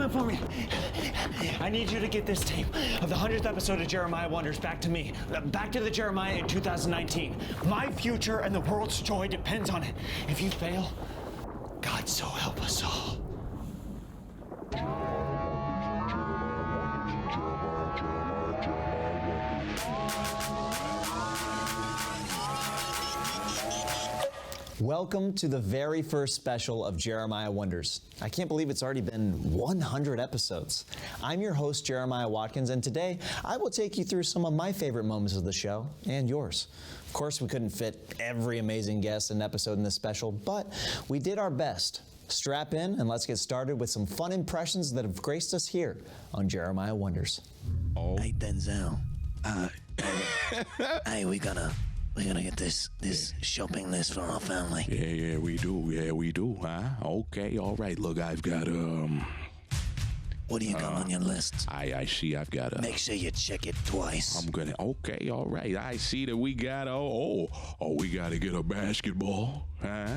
coming for me. I need you to get this tape of the 100th episode of Jeremiah Wonders back to me. Back to the Jeremiah in 2019. My future and the world's joy depends on it. If you fail, God so help us all. Welcome to the very first special of Jeremiah Wonders. I can't believe it's already been 100 episodes. I'm your host, Jeremiah Watkins, and today I will take you through some of my favorite moments of the show and yours. Of course, we couldn't fit every amazing guest and episode in this special, but we did our best. Strap in and let's get started with some fun impressions that have graced us here on Jeremiah Wonders. Oh. Hey, Denzel. Hey, we gotta get this shopping list for our family. Yeah, we do, huh? Okay, all right. Look, I've got, What do you got on your list? I see I've got, Make sure you check it twice. Okay, all right. I see that we got, we gotta get a basketball, huh?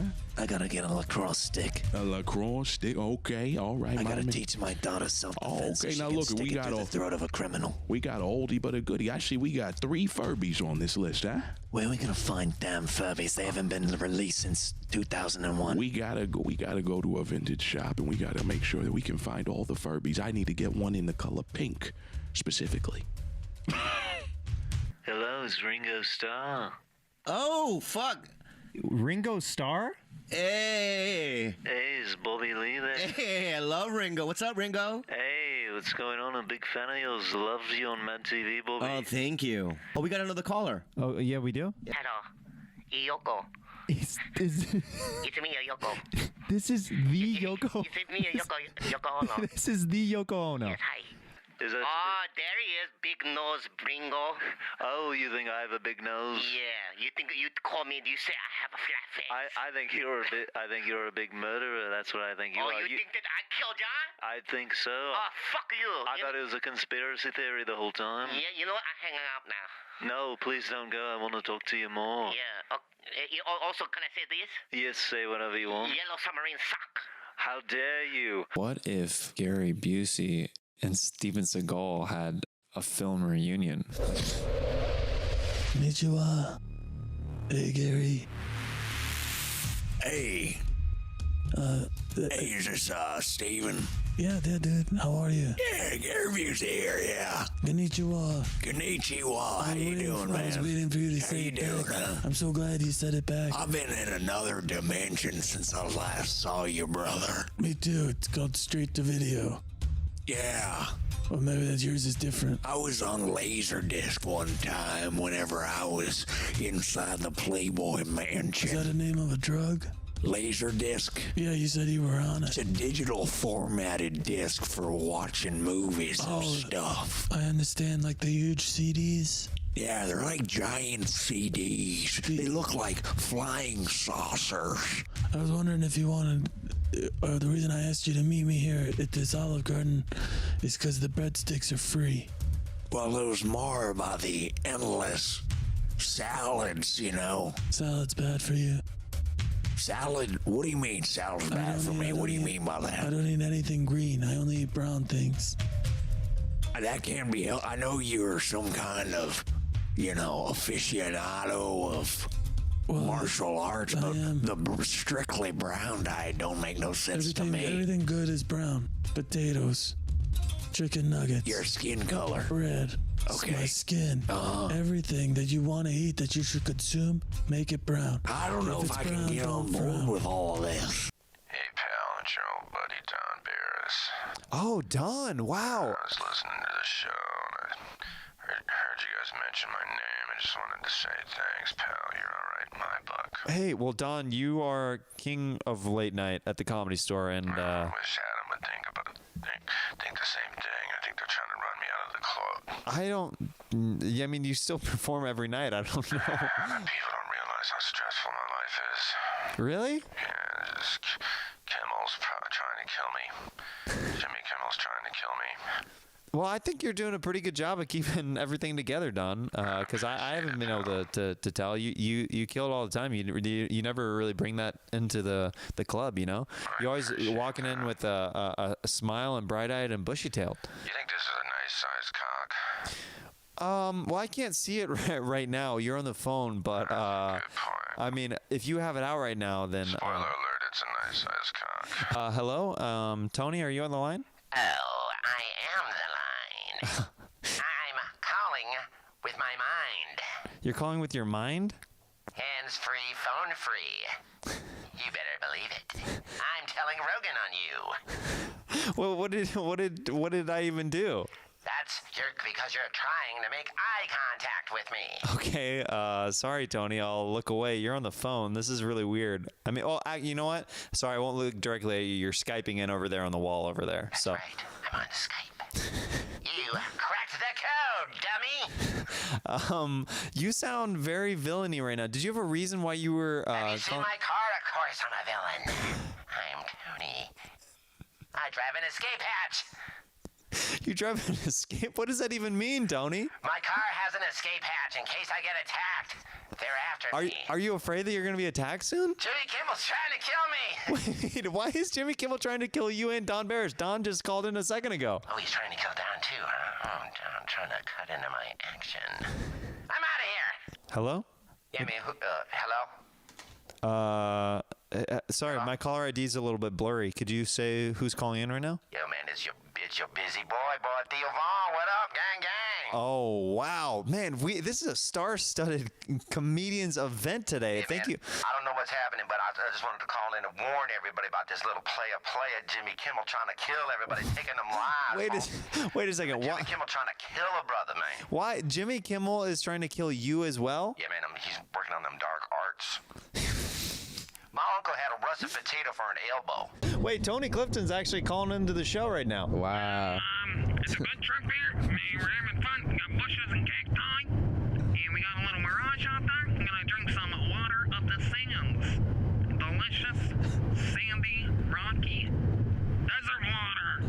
I gotta get a lacrosse stick. A lacrosse stick, okay, all right. I gotta teach my daughter self-defense. Okay, so now she look, can stick we it got through the throat of a criminal. We got a oldie but a goodie. I see we got 3 Furbies on this list, huh? Where are we gonna find damn Furbies? They haven't been released since 2001. We gotta go to a vintage shop and we gotta make sure that we can find all the Furbies. I need to get one in the color pink, specifically. Hello, it's Ringo Starr. Oh, fuck. Ringo Starr? Hey. Hey, is Bobby Lee there? Hey, I love Ringo. What's up, Ringo? Hey, what's going on? I'm a big fan of yours. Love you on Mad TV, Bobby. Oh, thank you. Oh, we got another caller. Oh, yeah, we do? Hello, Yoko. It's me, Yoko. this is the Yoko. Is it me, Yoko Ono? This is the Yoko Ono. Yes, hi. Is that Oh, there he is, big nose Ringo. Oh, you think I have a big nose? Yeah, you think you call me? You say I have a flat face? I think you're a big murderer. That's what I think you are. Oh, you think that I killed John? I think so. Oh, fuck you. I thought it was a conspiracy theory the whole time. Yeah, you know what? I'm hanging up now. No, please don't go. I want to talk to you more. Yeah. Also, can I say this? Yes, say whatever you want. Yellow submarine suck. How dare you? What if Gary Busey and Steven Seagal had a film reunion? Konnichiwa. Hey, Gary. Hey. Hey, is this, Steven? Yeah, dude. How are you? Yeah, Gary Busey here, yeah. Konnichiwa. Konnichiwa. How you doing, man? I was waiting for you to say it back. Huh? I'm so glad you said it back. I've been in another dimension since I last saw you, brother. Me too. It's called straight to video. Yeah. Well, maybe that yours is different. I was on Laserdisc one time whenever I was inside the Playboy Mansion. Is that the name of a drug? Laserdisc? Yeah, you said you were on it. It's a digital formatted disc for watching movies and stuff. I understand, like the huge CDs. Yeah, they're like giant CDs. They look like flying saucers. I was wondering if you wanted... the reason I asked you to meet me here at this Olive Garden is because the breadsticks are free. Well, it was more about the endless salads, you know. Salad's bad for you. Salad? What do you mean salad's bad for me? What do you mean by that? I don't eat anything green. I only eat brown things. That can't be... I know you're some kind of, aficionado of martial arts, but the strictly brown diet don't make no sense to me. Everything good is brown. Potatoes. Chicken nuggets. Your skin color. Bread. Okay. My skin. Everything that you want to eat, that you should consume, make it brown. I don't know if I can get on board with all of this. Hey, pal, it's your old buddy, Don Barris. Oh, Don, wow. I was listening to the show, and I heard you guys mention my name. I just wanted to say thanks, pal. You're all right in my book. Hey, well, Don, you are king of late night at the Comedy Store, and I wish Adam would think the same thing. I think they're trying to run me out of the club. I mean, you still perform every night. I don't know. People don't realize how stressful my life is. Really? Yeah, just Kimmel's trying to kill me. Jimmy Kimmel's trying to kill me. Well, I think you're doing a pretty good job of keeping everything together, Don. Because I haven't been able to tell you killed all the time. You never really bring that into the club. You know, you always walking in with a smile and bright-eyed and bushy-tailed. You think this is a nice sized cock? Well, I can't see it right now. You're on the phone, but Good point. I mean, if you have it out right now, then Spoiler alert, it's a nice sized cock. hello, Tony, are you on the line? Oh, I am the line. I'm calling with my mind. You're calling with your mind? Hands-free, phone-free. You better believe it. I'm telling Rogan on you. Well, what did I even do? That's because you're trying to make eye contact with me. Okay, sorry, Tony. I'll look away. You're on the phone. This is really weird. I mean, you know what? Sorry, I won't look directly at you. You're Skyping in over there on the wall over there. That's so. right. I'm on Skype. You cracked the code, dummy. You sound very villainy right now. Did you have a reason why you were? Have you seen my car? Of course I'm a villain. I'm Tony. I drive an escape hatch. You drive an escape? What does that even mean, Tony? My car has an escape hatch in case I get attacked. They're after me. Are you afraid that you're going to be attacked soon? Jimmy Kimmel's trying to kill me. Wait, why is Jimmy Kimmel trying to kill you and Don Barris? Don just called in a second ago. Oh, he's trying to kill Don too, huh? Oh, I'm trying to cut into my action. I'm out of here. Hello? Yeah, hello? Sorry, my caller ID is a little bit blurry. Could you say who's calling in right now? Yo, man, it's your busy boy, Theo Vaughn. What up, gang, gang? Oh, wow. Man, this is a star-studded comedians event today. Yeah, Thank man, you. I don't know what's happening, but I just wanted to call in and warn everybody about this little player Jimmy Kimmel trying to kill everybody, taking them lives. Wait a second. Jimmy Kimmel trying to kill a brother, man. Why? Jimmy Kimmel is trying to kill you as well? Yeah, man, he's working on them dark arts. My uncle had a russet potato for an elbow. Wait, Tony Clifton's actually calling into the show right now. Wow. It's a good trip here. We're having fun. We got bushes and cacti. And we got a little mirage out there. I'm gonna drink some water of the sands. Delicious, sandy, rocky, desert water.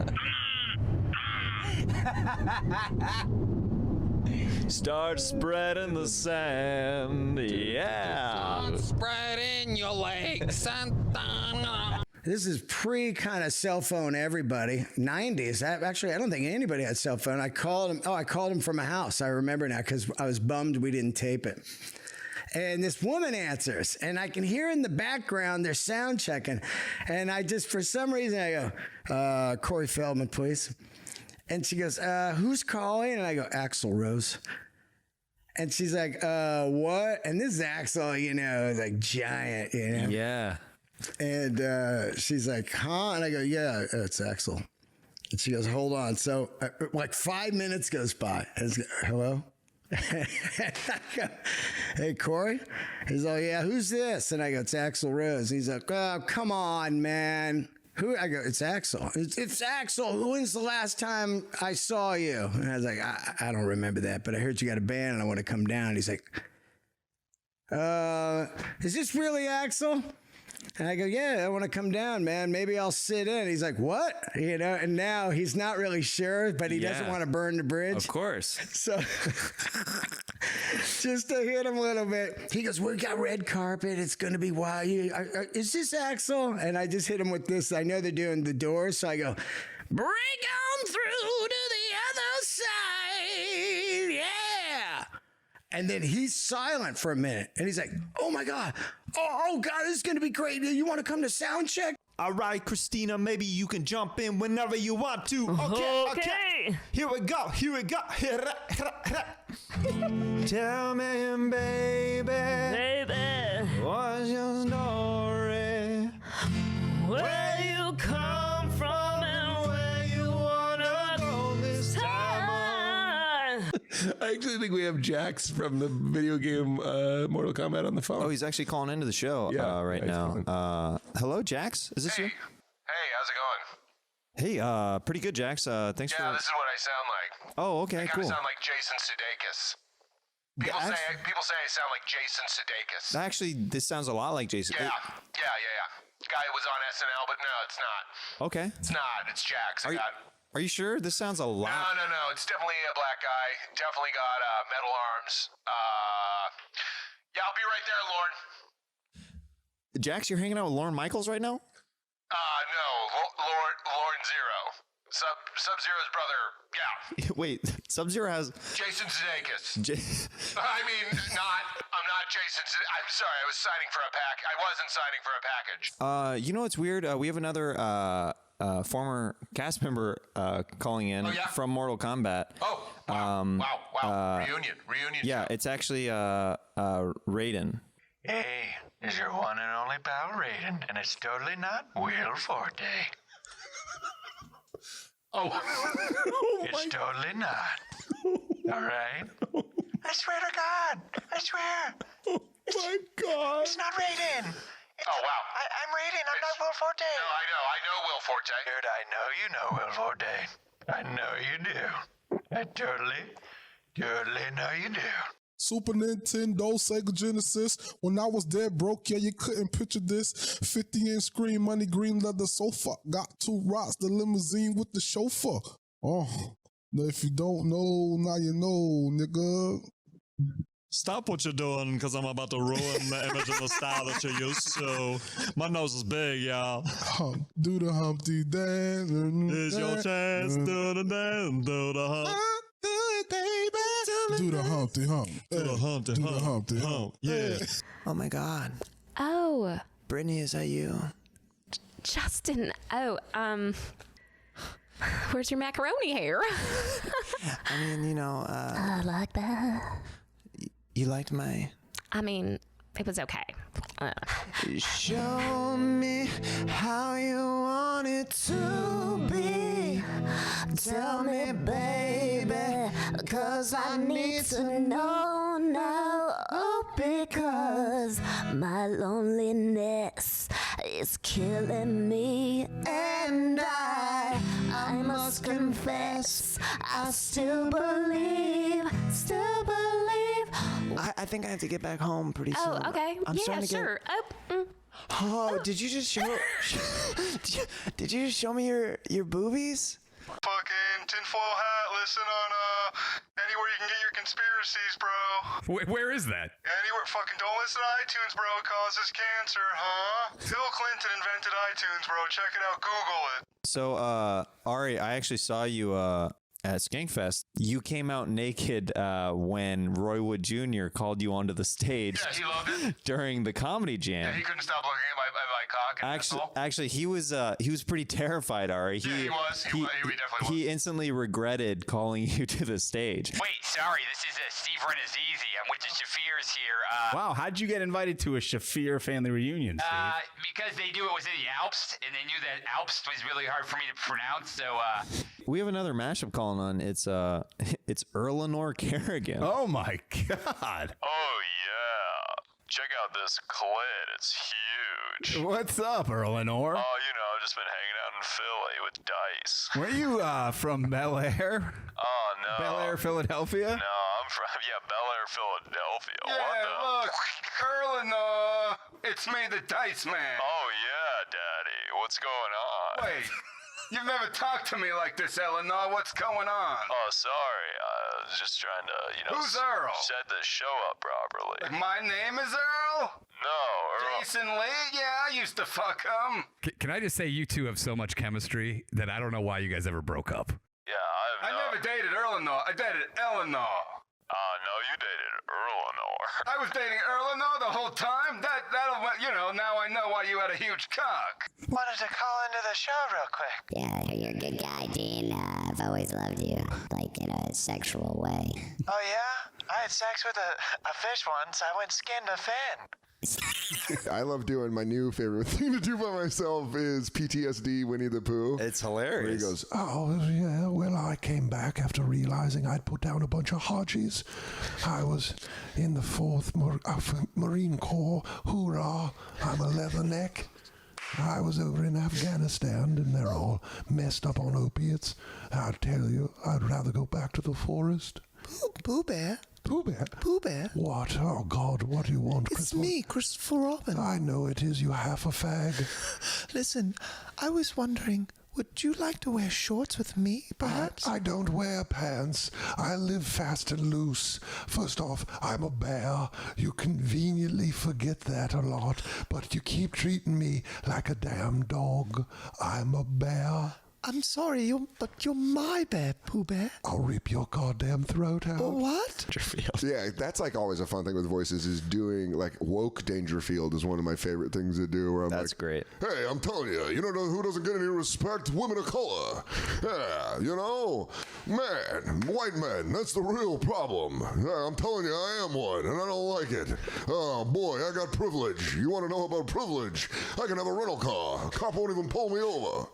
Start spreading the sand, yeah. Start spreading your legs, Santino. This is pre kind of cell phone everybody. 90s. Actually, I don't think anybody had cell phone. I called him. Oh, I called him from a house. I remember now because I was bummed we didn't tape it. And this woman answers, and I can hear in the background they're sound checking. And I just, for some reason, I go, Corey Feldman, please. And she goes, who's calling? And I go, Axl Rose. And she's like, what? And this is Axl, you know, like giant, you know? Yeah. And she's like, huh? And I go, yeah, it's Axl. And she goes, hold on. So like 5 minutes goes by. And hello? And I go, hey, Corey? He's like, yeah, who's this? And I go, it's Axl Rose. He's like, oh, come on, man. Who? I go, it's Axl. It's Axl. When's the last time I saw you? And I was like, I don't remember that, but I heard you got a band and I want to come down. He's like, is this really Axl? And I go, yeah, I want to come down, man. Maybe I'll sit in. He's like, what? You know, and now he's not really sure, but he doesn't want to burn the bridge. Of course. So just to hit him a little bit, he goes, we got red carpet. It's going to be wild. Is this Axl? And I just hit him with this. I know they're doing the Doors, so I go, break on through to the other side. Yeah. And then he's silent for a minute. And he's like, oh, my God. Oh, God, this is going to be great. You want to come to sound check? All right, Christina, maybe you can jump in whenever you want to. Okay. Here we go. Tell me, baby, what's your story? Where you come from and where you wanna go this time. I actually think we have Jax from the video game Mortal Kombat on the phone. Oh, he's actually calling into the show right now. Hello, Jax? Is this you? Hey, how's it going? Hey, pretty good, Jax. Thanks for... Yeah, this is what I sound like. Oh, okay, I cool. sound like Jason Sudeikis. People say I sound like Jason Sudeikis. Actually, this sounds a lot like Jason. Yeah. Guy who was on SNL, but no, it's not. Okay. It's not. It's Jax. Are you sure? This sounds a lot. No. It's definitely a black guy. Definitely got metal arms. Yeah, I'll be right there, Lorne. Jax, you're hanging out with Lorne Michaels right now? No, Lorne Zero. Sub-Zero's brother, yeah. Wait, Sub-Zero has... Jason Sudeikis. I'm not Jason Sudeikis. I'm sorry, I was signing for a pack. I wasn't signing for a package. You know what's weird? We have another former cast member calling in from Mortal Kombat. Oh, wow. Reunion. Yeah, it's actually Raiden. Hey, is your one and only pal Raiden, and it's totally not Will Forte. It's totally not. All right? I swear to God. I swear. My God. It's not Raiden. Wow. I'm Raiden. I'm not Will Forte. No, I know Will Forte. Dude, I know you know Will Forte. I know you do. I totally know you do. Super Nintendo, Sega Genesis. When I was dead broke, yeah, you couldn't picture this. 50-inch screen, money, green leather sofa. Got 2 rocks, the limousine with the chauffeur. Oh, now if you don't know, now you know, nigga. Stop what you're doing, because I'm about to ruin the image of the style that you're used to. My nose is big, y'all. Do the Humpty dance. It's your chance. Do the dance. Do the hump. Do the Humpty hump. Do the Humpty hump. Do the Humpty hump. Yeah. Oh my God. Oh. Brittany, is that you? Justin. Oh, where's your macaroni hair? I mean, you know, I like that. You liked my... I mean, it was okay. Show me how you want it to be. Tell me, baby, 'cause I need to know now. Oh, because my loneliness is killing me. And I must confess, I still believe. I think I have to get back home pretty soon. Oh, okay. I'm starting to sure. Did you just show? Did you just show me your boobies? Fucking tinfoil hat. Listen on anywhere you can get your conspiracies, bro. Where is that? Anywhere. Fucking don't listen to iTunes, bro. It causes cancer, huh? Bill Clinton invented iTunes, bro. Check it out. Google it. So, Ari, I actually saw you at Skankfest. You came out naked when Roy Wood Jr. called you onto the stage. Yeah, he loved it. During the comedy jam. Yeah, he couldn't stop looking at my cock. Actually, he was pretty terrified, Ari. Yeah, he was. He definitely was. He instantly regretted calling you to the stage. Wait, sorry, this is Steve Renazizi. I'm with the Shafirs here. Wow, how'd you get invited to a Shafir family reunion, Steve? Because they do it was in the Alps, and they knew that Alps was really hard for me to pronounce, so We have another mashup calling on. It's Erlenor Kerrigan. Oh my God. Oh yeah. Check out this clit. It's huge. What's up, Erlenor? Oh, you know, I've just been hanging out in Philly with Dice. Were you from Bel Air? Oh no. Bel Air, Philadelphia? No, I'm from Bel Air, Philadelphia. Yeah, What the? look, Erlenor, it's me, the Dice Man. Oh yeah, Daddy. What's going on? Wait, you've never talked to me like this, Eleanor. What's going on? Oh, sorry. I was just trying to, Who's Earl? set the show up properly. My name is Earl? No, Earl. Jason Lee? Yeah, I used to fuck him. Can I just say you two have so much chemistry that I don't know why you guys ever broke up? Yeah, I never dated Eleanor. I dated Eleanor. No, you dated Erlenor. I was dating Eleanor the whole time? That'll, now I know why you had a huge cock. Wanted to call into the show real quick. Yeah, you're a good guy, Dean. I've always loved you, like in a sexual way. Oh yeah? I had sex with a fish once. I went skin to fin. I love doing my new favorite thing to do by myself is PTSD Winnie the Pooh. It's hilarious. Where he goes, oh, yeah, well, I came back after realizing I'd put down a bunch of Hodges. I was in the 4th Marine Corps. Hoorah, I'm a leatherneck. I was over in Afghanistan, and they're all messed up on opiates. I tell you, I'd rather go back to the forest. Pooh Bear? Pooh Bear? Pooh Bear? What? Oh, God, what do you want, It's me, Christopher Robin. I know it is, you half a fag. Listen, I was wondering, Would you like to wear shorts with me, perhaps? I don't wear pants. I live fast and loose. First off, I'm a bear. You conveniently forget that a lot, but you keep treating me like a damn dog. I'm a bear. I'm sorry, but you're my bear, Pooh Bear. I'll rip your goddamn throat out. What? Yeah, that's like always a fun thing with voices is doing like woke Dangerfield is one of my favorite things to do. Where I'm That's great. Hey, I'm telling you, you know who doesn't get any respect? Women of color. Yeah, you know, man, white men. That's the real problem. Yeah, I'm telling you, I am one, and I don't like it. Oh boy, I got privilege. You want to know about privilege? I can have a rental car. A cop won't even pull me over.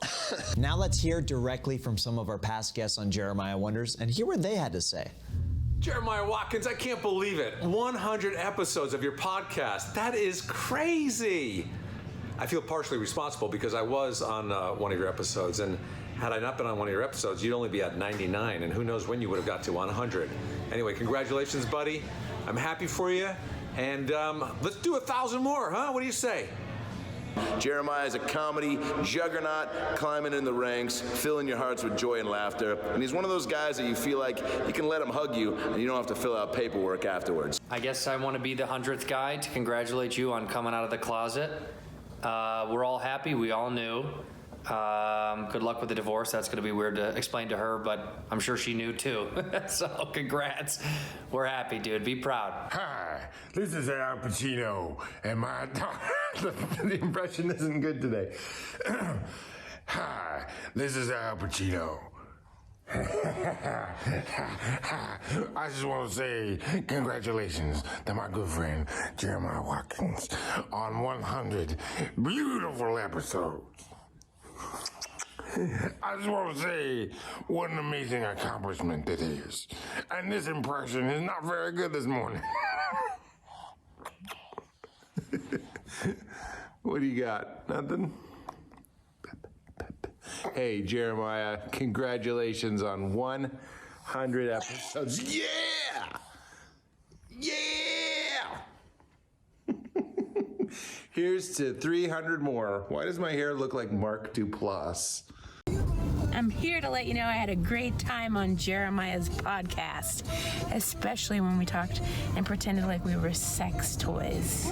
Now let's hear directly from some of our past guests on Jeremiah Wonders and hear what they had to say. Jeremiah Watkins, I can't believe it. 100 episodes of your podcast. That is crazy. I feel partially responsible because I was on one of your episodes, and had I not been on one of your episodes, you'd only be at 99, and who knows when you would have got to 100. Anyway, congratulations, buddy. I'm happy for you, and let's do 1,000 more, huh? What do you say? Jeremiah is a comedy juggernaut, climbing in the ranks, filling your hearts with joy and laughter. And he's one of those guys that you feel like you can let him hug you and you don't have to fill out paperwork afterwards. I guess I want to be the 100th guy to congratulate you on coming out of the closet. We're all happy. We all knew. Good luck with the divorce. That's going to be weird to explain to her, but I'm sure she knew too. So congrats. We're happy, dude. Be proud. Hi, this is Al Pacino, and my... the impression isn't good today. Hi, this is Al Pacino. I just want to say congratulations to my good friend Jeremiah Watkins on 100 beautiful episodes. I just want to say what an amazing accomplishment it is. And this impression is not very good this morning. What do you got? Nothing? Hey, Jeremiah, congratulations on 100 episodes. Yeah! Yeah! Here's to 300 more. Why does my hair look like Mark Duplass? I'm here to let you know I had a great time on Jeremiah's podcast, especially when we talked and pretended like we were sex toys.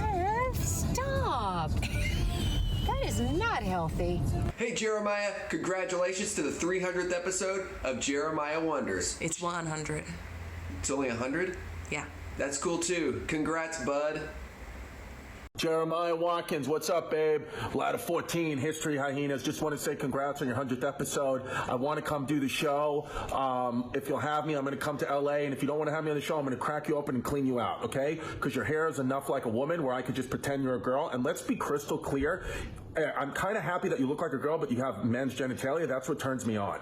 Stop! That is not healthy. Hey, Jeremiah, congratulations to the 300th episode of Jeremiah Wonders. It's 100. It's only 100? Yeah. That's cool, too. Congrats, bud. Jeremiah Watkins, what's up, babe? Lad of 14, History Hyenas. Just want to say congrats on your 100th episode. I want to come do the show. If you'll have me, I'm going to come to LA. And if you don't want to have me on the show, I'm going to crack you open and clean you out, okay? Because your hair is enough like a woman where I could just pretend you're a girl. And let's be crystal clear. I'm kind of happy that you look like a girl, but you have men's genitalia. That's what turns me on.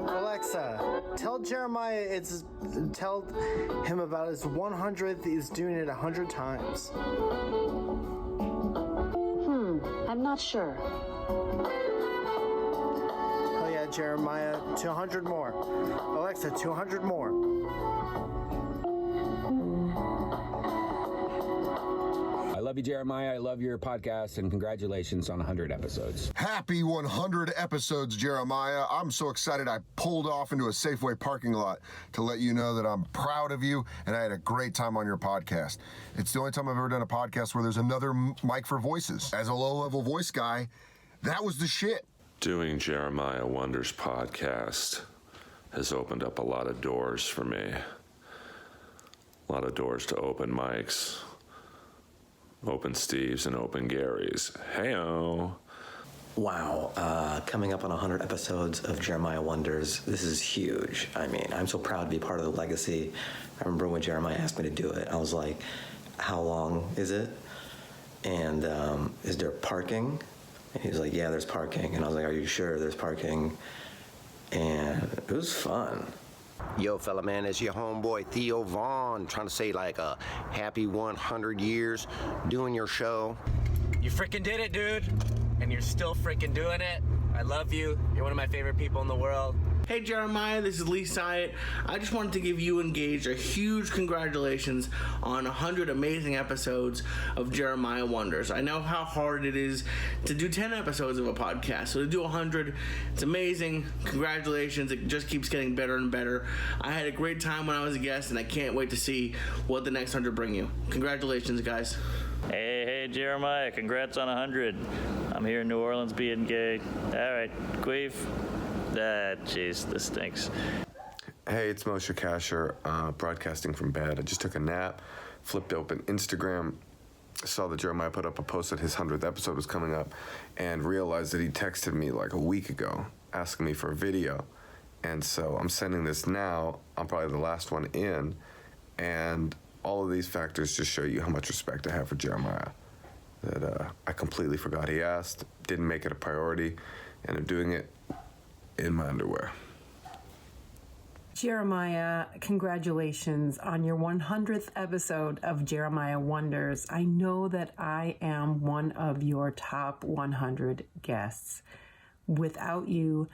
Alexa, tell Jeremiah tell him about his 100th. He's doing it 100 times. I'm not sure. Oh yeah, Jeremiah, 200 more. Alexa, 200 more. I love you, Jeremiah. I love your podcast, and congratulations on 100 episodes. Happy 100 episodes, Jeremiah. I'm so excited I pulled off into a Safeway parking lot to let you know that I'm proud of you, and I had a great time on your podcast. It's the only time I've ever done a podcast where there's another mic for voices. As a low-level voice guy, that was the shit. Doing Jeremiah Wonders podcast has opened up a lot of doors for me. A lot of doors to open mics. Open Steve's and Open Gary's. Hey-o. Wow, coming up on 100 episodes of Jeremiah Wonders, this is huge. I mean, I'm so proud to be part of the legacy. I remember when Jeremiah asked me to do it, I was like, how long is it? And is there parking? And he was like, yeah, there's parking. And I was like, are you sure there's parking? And it was fun. Yo, fella, man, it's your homeboy Theo Vaughn trying to say like a happy 100 years doing your show. You freaking did it, dude. And you're still freaking doing it. I love you. You're one of my favorite people in the world. Hey Jeremiah, this is Lee Syatt. I just wanted to give you and Gage a huge congratulations on 100 amazing episodes of Jeremiah Wonders. I know how hard it is to do 10 episodes of a podcast, so to do 100, it's amazing. Congratulations, it just keeps getting better and better. I had a great time when I was a guest, and I can't wait to see what the next 100 bring you. Congratulations, guys. Hey, Jeremiah, congrats on 100. I'm here in New Orleans being gay. All right, Queef. Jeez, this stinks. Hey, it's Moshe Kasher, broadcasting from bed. I just took a nap, flipped open Instagram, saw that Jeremiah put up a post that his 100th episode was coming up, and realized that he texted me like a week ago asking me for a video. And so I'm sending this now. I'm probably the last one in. And all of these factors just show you how much respect I have for Jeremiah. That I completely forgot he asked, didn't make it a priority, and I'm doing it in my underwear. Jeremiah, congratulations on your 100th episode of Jeremiah Wonders. I know that I am one of your top 100 guests. Without you,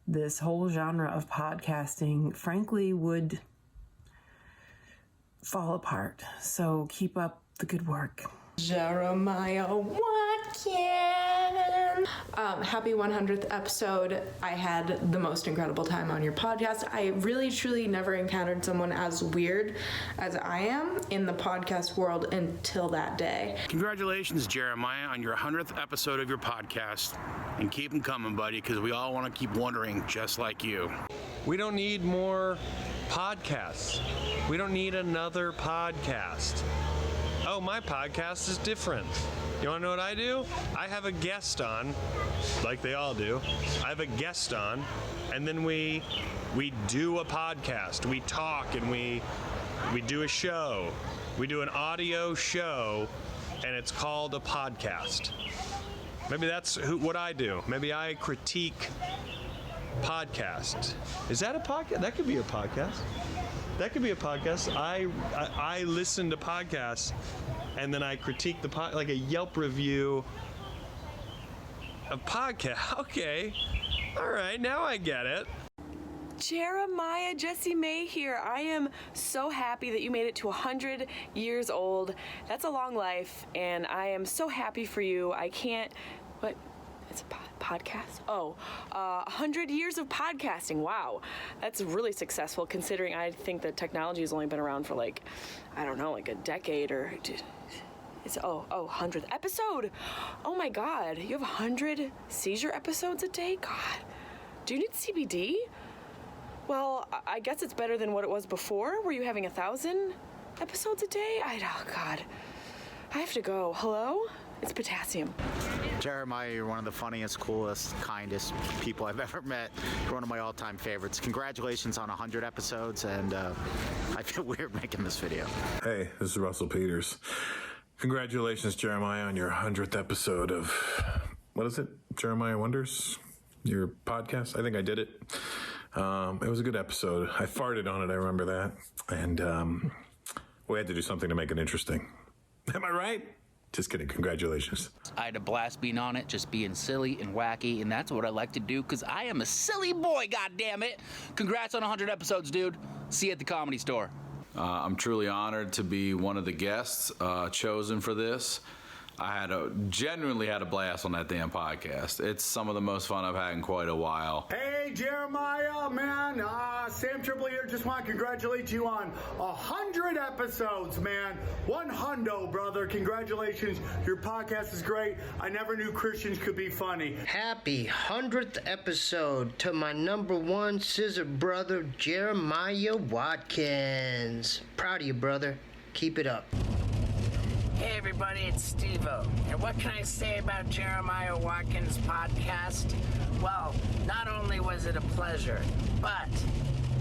this whole genre of podcasting, frankly, would fall apart. So keep up the good work. Jeremiah Watkins. Happy 100th episode. I had the most incredible time on your podcast. I really, truly never encountered someone as weird as I am in the podcast world until that day. Congratulations, Jeremiah, on your 100th episode of your podcast. And keep them coming, buddy, because we all want to keep wondering just like you. We don't need more podcasts. We don't need another podcast. Oh, my podcast is different. You want to know what I do? I have a guest on, like they all do. I have a guest on, and then we do a podcast. We talk and we do a show. We do an audio show, and it's called a podcast. Maybe that's what I do. Maybe I critique podcast. Is that a podcast? That could be a podcast. That could be a podcast. I listen to podcasts, and then I critique the like a Yelp review of podcast. Okay, all right, now I get it. Jeremiah, Jessie May here. I am so happy that you made it to 100 years old. That's a long life, and I am so happy for you. I can't. What? It's a podcast? Oh, 100 years of podcasting. Wow. That's really successful considering I think that technology has only been around for like, I don't know, like a decade or... It's 100th episode. Oh my God. You have 100 seizure episodes a day? God. Do you need CBD? Well, I guess it's better than what it was before. Were you having 1,000 episodes a day? Oh God. I have to go. Hello? It's potassium. Jeremiah, you're one of the funniest, coolest, kindest people I've ever met. You're one of my all-time favorites. Congratulations on 100 episodes, and I feel weird making this video. Hey, this is Russell Peters. Congratulations, Jeremiah, on your 100th episode of, what is it? Jeremiah Wonders? Your podcast? I think I did it. It was a good episode. I farted on it, I remember that. And we had to do something to make it interesting. Am I right? Just kidding. Congratulations. I had a blast being on it, just being silly and wacky, and that's what I like to do because I am a silly boy, goddammit. Congrats on 100 episodes, dude. See you at the Comedy Store. I'm truly honored to be one of the guests chosen for this. I genuinely had a blast on that damn podcast. It's some of the most fun I've had in quite a while. Hey, Jeremiah, man. Sam Triple here. Just want to congratulate you on 100 episodes, man. 100, brother. Congratulations. Your podcast is great. I never knew Christians could be funny. Happy 100th episode to my #1 scissor brother, Jeremiah Watkins. Proud of you, brother. Keep it up. Hey everybody, it's Steve-O. And what can I say about Jeremiah Watkins' podcast? Well, not only was it a pleasure, but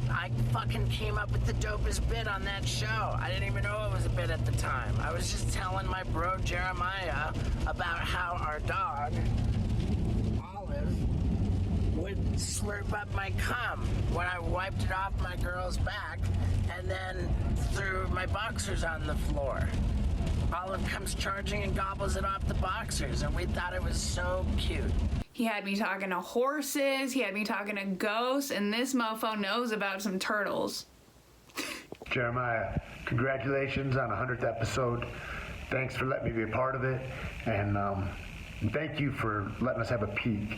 I fucking came up with the dopest bit on that show. I didn't even know it was a bit at the time. I was just telling my bro Jeremiah about how our dog, Olive, would slurp up my cum when I wiped it off my girl's back and then threw my boxers on the floor. Olive comes charging and gobbles it off the boxers, and we thought it was so cute. He had me talking to horses. He had me talking to ghosts. And this mofo knows about some turtles. Jeremiah, congratulations on 100th episode. Thanks for letting me be a part of it. And thank you for letting us have a peek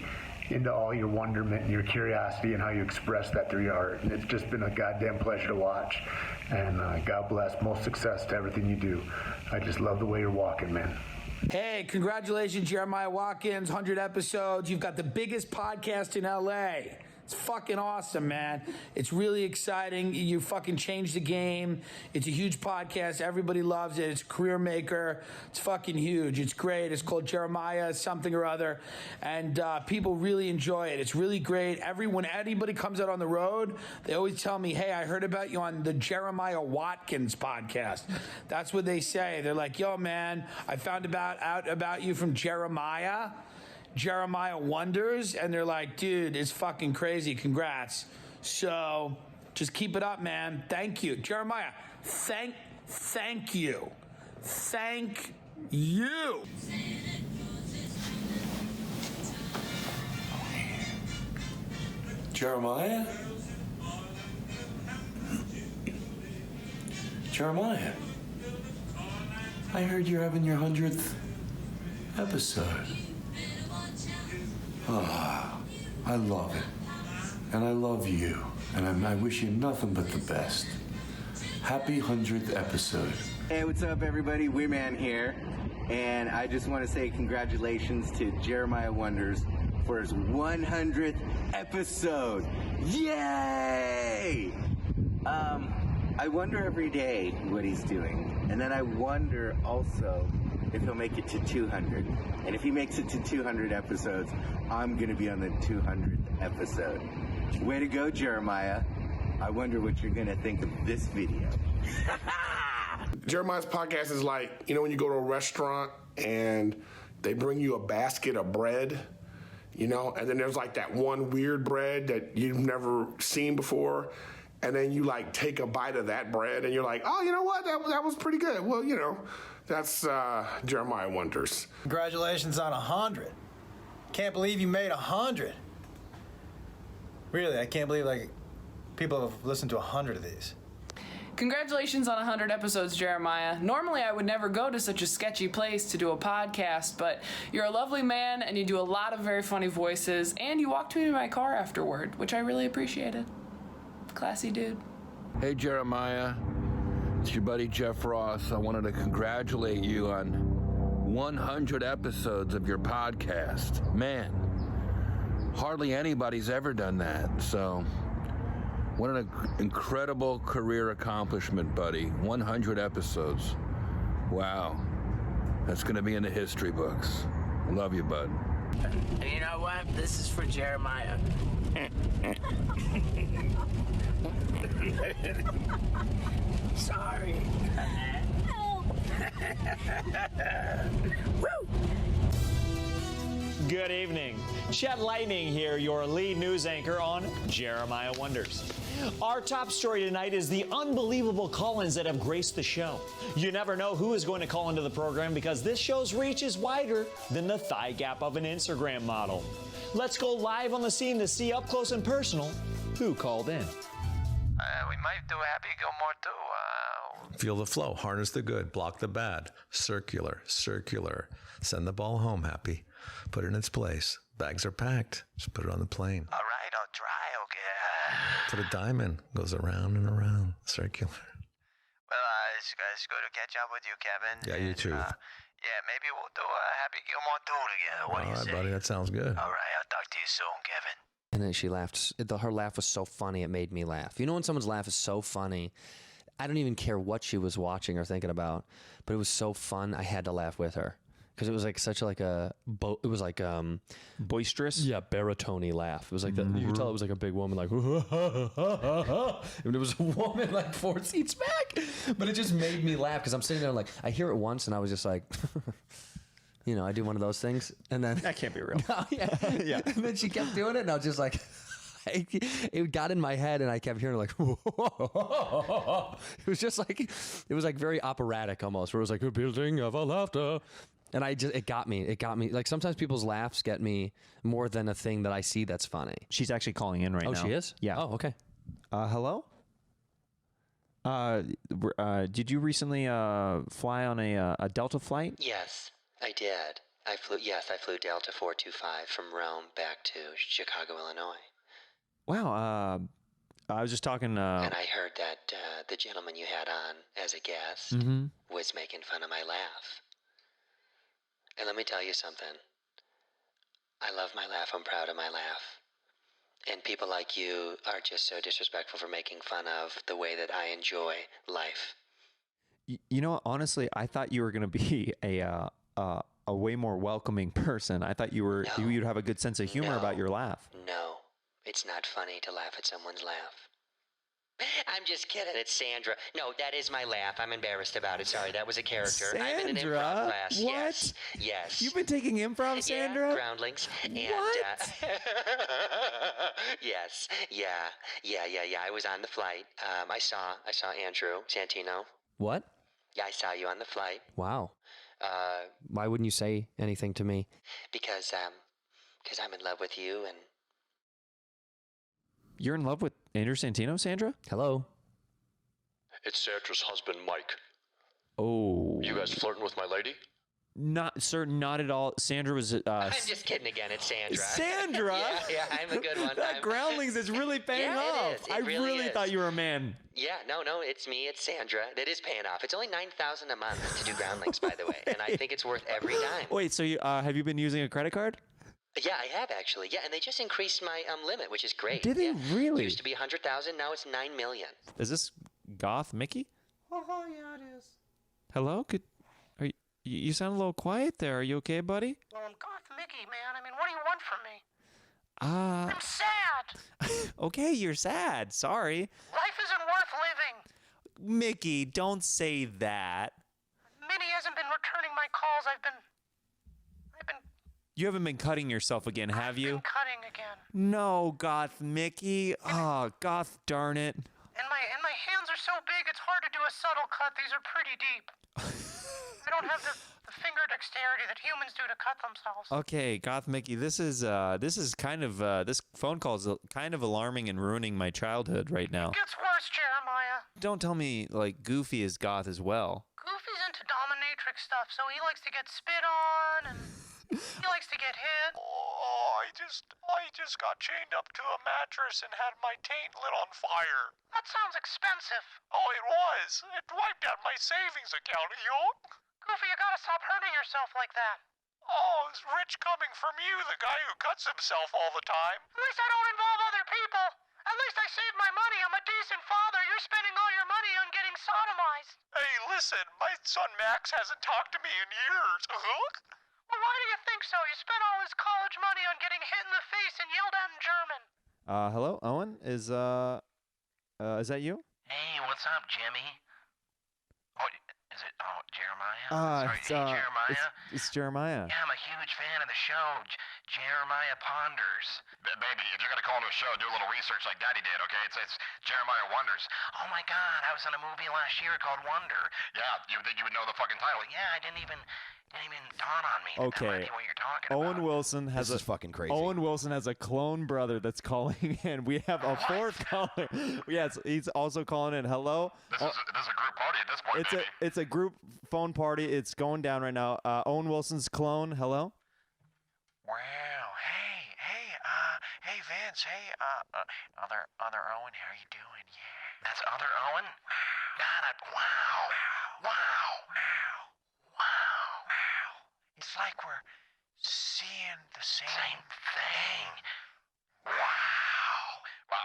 into all your wonderment and your curiosity and how you express that through your art. And it's just been a goddamn pleasure to watch. And God bless. Most success to everything you do. I just love the way you're walking, man. Hey, congratulations, Jeremiah Watkins, 100 episodes. You've got the biggest podcast in LA. It's fucking awesome, man. It's really exciting. You fucking changed the game. It's a huge podcast. Everybody loves it. It's a career maker. It's fucking huge. It's great. It's called Jeremiah something or other. And people really enjoy it. It's really great. When anybody comes out on the road, they always tell me, hey, I heard about you on the Jeremiah Watkins podcast. That's what they say. They're like, yo, man, I found out about you from Jeremiah Wonders, and they're like, dude, it's fucking crazy. Congrats. So just keep it up, man. Thank you. Jeremiah, thank you. Thank you. Jeremiah? Jeremiah, I heard you're having your 100th episode. I love it. And I love you. And I wish you nothing but the best. Happy 100th episode. Hey, what's up, everybody? Weeman here. And I just want to say congratulations to Jeremiah Wonders for his 100th episode. Yay! I wonder every day what he's doing. And then I wonder also if he'll make it to 200. And if he makes it to 200 episodes, I'm going to be on the 200th episode. Way to go, Jeremiah. I wonder what you're going to think of this video. Jeremiah's podcast is like, you know, when you go to a restaurant and they bring you a basket of bread, you know, and then there's like that one weird bread that you've never seen before. And then you like take a bite of that bread and you're like, oh, you know what? That was pretty good. Well, you know, that's Jeremiah Wonders. Congratulations on 100. Can't believe you made 100. Really, I can't believe like people have listened to 100 of these. Congratulations on 100 episodes, Jeremiah. Normally, I would never go to such a sketchy place to do a podcast, but you're a lovely man and you do a lot of very funny voices, and you walked me to my car afterward, which I really appreciated. Classy dude. Hey, Jeremiah. It's your buddy Jeff Ross. I wanted to congratulate you on 100 episodes of your podcast. Man, hardly anybody's ever done that. So, what an incredible career accomplishment, buddy. 100 episodes. Wow. That's going to be in the history books. I love you, bud. And you know what? This is for Jeremiah. Sorry. Woo! Good evening. Chet Lightning here, your lead news anchor on Jeremiah Wonders. Our top story tonight is the unbelievable call-ins that have graced the show. You never know who is going to call into the program because this show's reach is wider than the thigh gap of an Instagram model. Let's go live on the scene to see up close and personal who called in. We might do Happy Gilmore too. Feel the flow, harness the good, block the bad. Circular, circular. Send the ball home, Happy. Put it in its place. Bags are packed. Just put it on the plane. All right, I'll try, okay. Put a diamond. Goes around and around. Circular. Well, it's good to catch up with you, Kevin. Yeah, you too. Yeah, maybe we'll do Happy Gilmore 2 together. What do you say? All right, buddy, that sounds good. All right, I'll talk to you soon, Kevin. And then she laughed. Her laugh was so funny, it made me laugh. You know when someone's laugh is so funny, I don't even care what she was watching or thinking about, but it was so fun, I had to laugh with her. Because it was like such like a, it was like boisterous, yeah, baritone laugh. It was like you could tell it was like a big woman like, and it was a woman like 4 seats back, but it just made me laugh because I'm sitting there like I hear it once and I was just like, you know, I do one of those things and then that can't be real. No, yeah, yeah. And then she kept doing it and I was just like. It got in my head and I kept hearing like, it was just like, it was like very operatic almost, where it was like a building of a laughter. And it got me. It got me. Like sometimes people's laughs get me more than a thing that I see that's funny. She's actually calling in right now. Oh, she is? Yeah. Oh, okay. Hello? Did you recently fly on a Delta flight? Yes, I did. I flew Delta 425 from Rome back to Chicago, Illinois. Wow. I was just talking. And I heard that the gentleman you had on as a guest was making fun of my laugh. And let me tell you something. I love my laugh. I'm proud of my laugh. And people like you are just so disrespectful for making fun of the way that I enjoy life. You know, honestly, I thought you were going to be a way more welcoming person. I thought you'd have a good sense of humor about your laugh. No, it's not funny to laugh at someone's laugh. I'm just kidding. It's Sandra. No, that is my laugh. I'm embarrassed about it. Sorry, that was a character. I'm in an improv class. What? Yes. You've been taking improv, Sandra? Yeah, groundlings. And, what? Yes. Yeah. I was on the flight. I saw Andrew Santino. What? Yeah, I saw you on the flight. Wow. Why wouldn't you say anything to me? Because I'm in love with you and. You're in love with Andrew Santino, Sandra? Hello. It's Sandra's husband, Mike. Oh. You guys flirting with my lady? Not at all. Sandra was. I'm just kidding again. It's Sandra. Sandra? yeah, I'm a good one. That Groundlings is really paying off. It is. It really is. Thought you were a man. Yeah, no, it's me. It's Sandra. That is paying off. It's only $9,000 a month to do Groundlings, by the way, and I think it's worth every dime.Ait, so have you been using a credit card? Yeah, I have actually. Yeah, and they just increased my limit, which is great. Did they really? It used to be $100,000. Now it's $9 million. Is this Goth Mickey? Oh, yeah, it is. Hello? You sound a little quiet there. Are you okay, buddy? Well, I'm Goth Mickey, man. I mean, what do you want from me? I'm sad. Okay, you're sad. Sorry. Life isn't worth living. Mickey, don't say that. Minnie hasn't been returning my calls. I've been You haven't been cutting yourself again, have you? cutting again. No, Goth Mickey. Oh, Goth darn it. And my hands are so big, it's hard to do a subtle cut. These are pretty deep. I don't have the finger dexterity that humans do to cut themselves. Okay, Goth Mickey, this is kind of this phone call is kind of alarming and ruining my childhood right now. It gets worse, Jeremiah. Don't tell me like Goofy is goth as well. Goofy's into dominatrix stuff, so he likes to get spit on and he likes to get hit. Oh, I just got chained up to a mattress and had my taint lit on fire. That sounds expensive. Oh, it was. It wiped out my savings account. Goofy, you gotta stop hurting yourself like that. Oh, it's rich coming from you, the guy who cuts himself all the time. At least I don't involve other people. At least I saved my money. I'm a decent father. You're spending all your money on getting sodomized. Hey, listen, my son Max hasn't talked to me in years. Well, why do you think so? You spent all his college money on getting hit in the face and yelled at in German. Hello, Owen? Is that you? Hey, what's up, Jimmy? Oh, is it? Oh, Jeremiah? Sorry, Jeremiah? It's Jeremiah. Yeah, I'm a huge fan of the show, Jeremiah Ponders. Baby, if you're gonna call into a show, do a little research like Daddy did, okay? It's Jeremiah Wonders. Oh my God, I was in a movie last year called Wonder. Yeah, you would think you would know the fucking title. Yeah, it didn't even dawn on me. Okay. What you're talking Owen Wilson has This is fucking crazy. Owen Wilson has a clone brother that's calling in. We have a fourth caller. Yes, he's also calling in. Hello. This is a group party at this point, baby. It's a group phone party. It's going down right now. Owen Wilson's clone. Hello. Wow. Hey, Vince. Hey, other Owen, how you doing? Yeah. That's other Owen? God, wow. It's like we're seeing the same thing. Wow.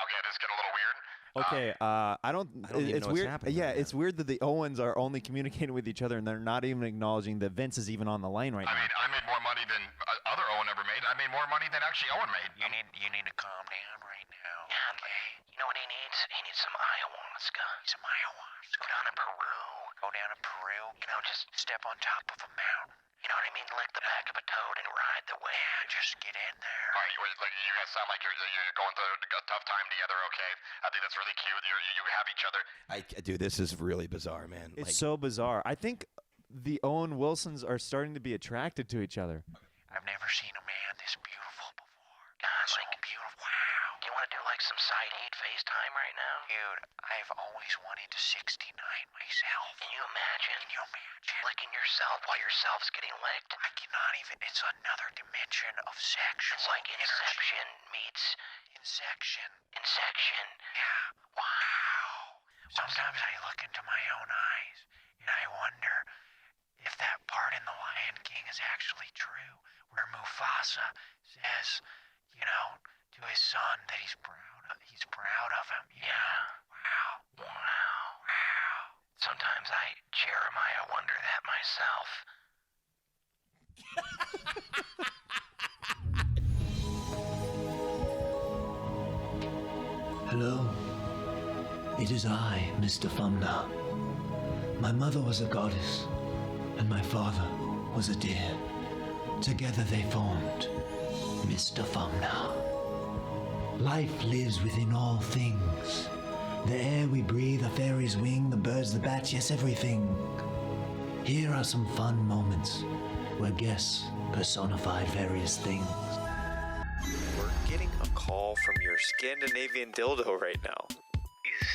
Okay, this is getting a little weird. Okay, I don't even it's know what's weird. happening Yeah, right it's weird that the Owens are only communicating with each other and they're not even acknowledging that Vince is even on the line right now. I mean, I made more money than other Owen ever made. I made more money than actually Owen made. You need to calm down right now. Yeah, okay. You know what he needs? He needs some ayahuasca. Some ayahuasca. Go down to Peru. Go down to Peru. You know, just step on top of a mountain. You know what I mean? Lick the back of a toad and ride the wave. Just get in there. All right, you guys sound like you're going through a tough time together, okay? I think that's really cute. You have each other. Dude, this is really bizarre, man. It's so bizarre. I think the Owen Wilsons are starting to be attracted to each other. I've never seen a man this beautiful before. God, so beautiful. Wow. Do you want to do like some side heat FaceTime right now? Dude, I've always wanted to 69 myself. Can you imagine? Licking yourself while yourself's getting licked? I cannot even. It's another dimension of sex. It's like Inception meets Insection. Insection. Yeah. Wow. Sometimes I look into my own eyes and I wonder if that part in The Lion King is actually true, where Mufasa says, you know, to his son that he's proud of him. Yeah. Wow. Sometimes I, Jeremiah, wonder that myself. Hello. It is I, Mr. Fumna. My mother was a goddess, and my father was a deer. Together they formed Mr. Fumna. Life lives within all things. The air we breathe, the fairies wing, the birds, the bats, yes, everything. Here are some fun moments where guests personified various things. We're getting a call from your Scandinavian dildo right now. Is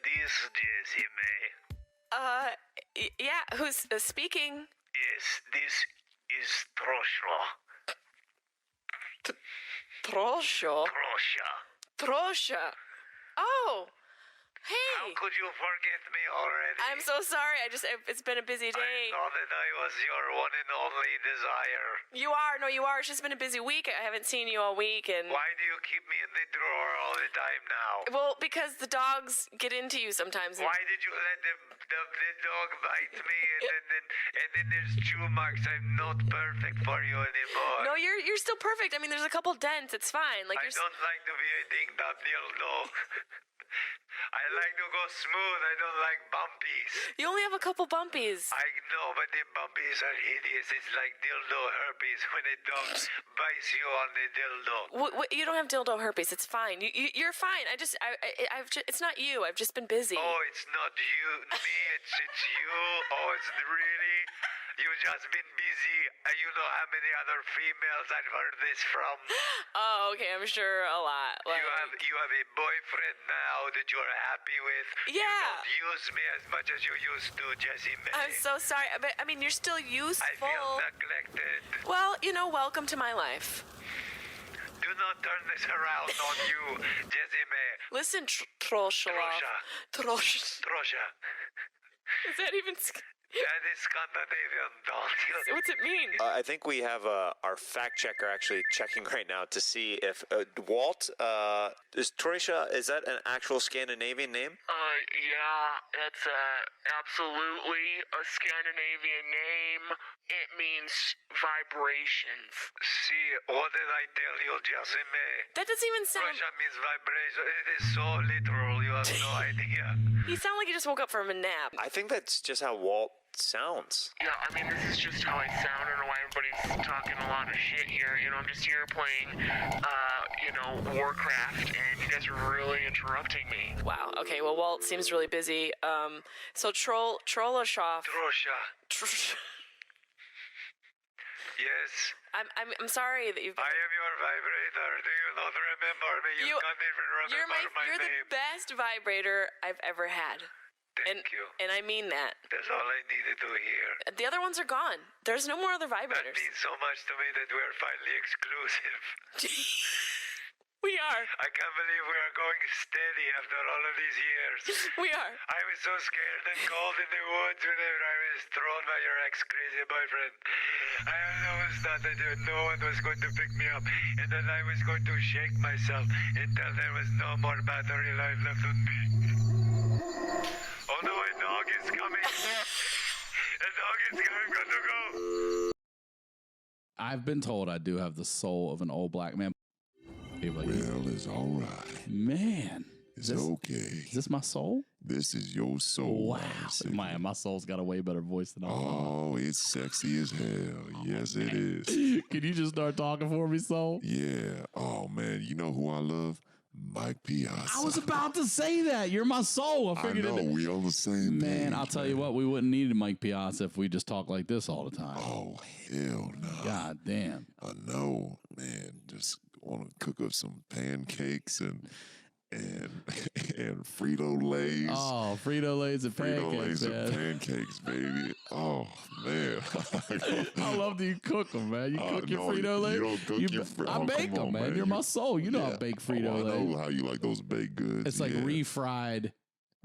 this Jesse May? Yeah, who's speaking? Yes, this is Trosha. Trosha? Trosha. Oh, hey. How could you forget me already? I'm so sorry. It's been a busy day. I thought that I was your one and only desire. You are. No, you are. It's just been a busy week. I haven't seen you all week, and... Why do you keep me in the drawer all the time now? Well, because the dogs get into you sometimes. Why did you let the dog bite me, and then there's chew marks? I'm not perfect for you anymore. No, you're still perfect. I mean, there's a couple dents. It's fine. Like I don't like to be a ding-dong dildo. I like to go smooth. I don't like bumpies. You only have a couple bumpies. I know, but the bumpies are hideous. It's like dildo herpes when a dog bites you on the dildo. You don't have dildo herpes. It's fine. You're fine. It's not you. I've just been busy. Oh, it's not you, me. It's you. Oh, it's really. You've just been busy. You know how many other females I've heard this from? Oh, okay. I'm sure a lot. Like... You have a boyfriend now that you're happy with. Yeah. You don't use me as much as you used to, Jessie May. I'm so sorry. But, I mean, you're still useful. I feel neglected. Well, welcome to my life. Do not turn this around on you, Jessie May. Listen, Trosha. Trosha. Is that even... That is Scandinavian, don't you? What's it mean? I think we have our fact checker actually checking right now to see if Walt is Troisha. Is that an actual Scandinavian name? Yeah, that's absolutely a Scandinavian name. It means vibrations. See, what did I tell you, Jessie May? That doesn't even sound... Troisha means vibration. It is so literal, you have no idea. You sound like you just woke up from a nap. I think that's just how Walt sounds. Yeah, I mean, this is just how I sound. I don't know why everybody's talking a lot of shit here. I'm just here playing, Warcraft, and you guys are really interrupting me. Wow. Okay, well, Walt seems really busy. So Trollashoff... Trosha. Yes. I'm sorry that you've been... I am your vibrator. Do you not remember me? You can't even remember my You're name. the best vibrator I've ever had. Thank you. And I mean that. That's all I needed to hear. The other ones are gone. There's no more other vibrators. That means so much to me that we're finally exclusive. We are. I can't believe we are going steady after all of these years. We are. I was so scared and cold in the woods whenever I was thrown by your ex-crazy boyfriend. I always thought that no one was going to pick me up, and that I was going to shake myself until there was no more battery life left on me. Oh no, a dog is coming. A dog is coming. Got to go. I've been told I do have the soul of an old black man. Well, it's all right. Man. It's okay. Is this my soul? This is your soul. Wow. Man, my soul's got a way better voice than I Oh, it's sexy as hell. Yes, it is. Can you just start talking for me, soul? Yeah. Oh, man. You know who I love? Mike Piazza. I was about to say that. You're my soul. I know, we on the same page. Man, I'll tell you what, we wouldn't need Mike Piazza if we just talk like this all the time. Oh, hell no. God damn. I know, man. Just want to cook up some pancakes and Frito-Lays. Oh, Frito-Lays and pancakes, man. Pancakes, baby. Oh, man. I love that you cook them, man. You cook your Frito-Lays? You don't cook your I bake them, man. You're my soul. You know I bake Frito-Lays. I know how you like those baked goods. It's like refried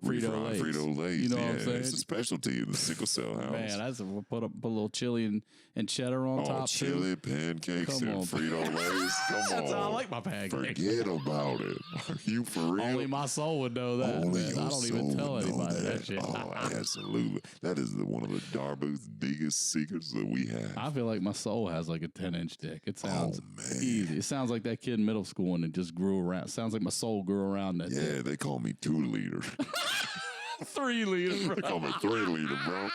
Frito-Lays. Frito-Lays. You know what I'm saying? It's a specialty in the sickle cell house. Man, we'll put a little chili and cheddar on top. Chili, pancakes, and Frito-Lays. Come on. That's how I like my pancakes. Forget about it. Are you for real? Only my soul would know that. Only man. your I don't even tell anybody that shit. Oh, absolutely. That is one of the Darbo's biggest secrets that we have. I feel like my soul has like a 10-inch dick. It sounds easy. It sounds like that kid in middle school and it just grew around. It sounds like my soul grew around that Yeah, dick. they call me 2 liter. 3 liter, bro. They call me 3 liter, bro.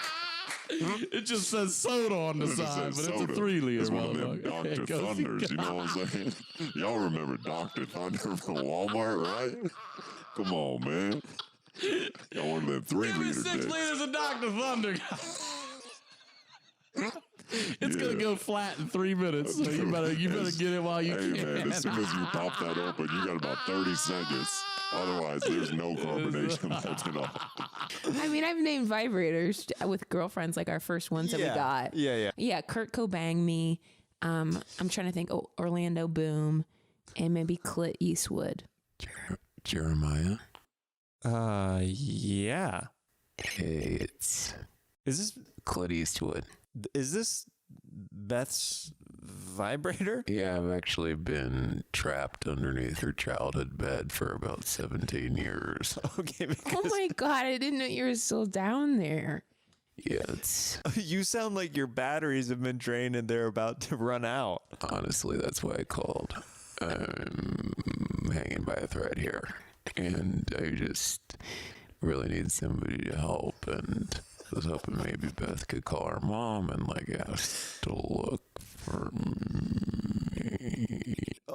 It just says soda on the side, but it's a 3 liter. It's one of them Dr. Thunders, you know what I'm saying? Y'all remember Dr. Thunder from Walmart, right? Come on, man. Y'all one of them 3 liter 6 dicks. liters of Dr. Thunder. It's gonna go flat in 3 minutes. So you better get it while you can. Man, as soon as you pop that open, you got about 30 seconds. Otherwise, there's no carbonation left at all. I mean, I've named vibrators with girlfriends, like our first ones that we got. Yeah, Kurt Cobain me. I'm trying to think. Oh, Orlando Boom, and maybe Clint Eastwood. Jeremiah? Yeah. Hey, is this Clint Eastwood? Is this Beth's vibrator? Yeah, I've actually been trapped underneath her childhood bed for about 17 years. Okay. Oh my God, I didn't know you were still down there. Yeah, it's... You sound like your batteries have been drained and they're about to run out. Honestly, that's why I called. I'm hanging by a thread here. And I just really need somebody to help. And I was hoping maybe Beth could call her mom and ask to look for me.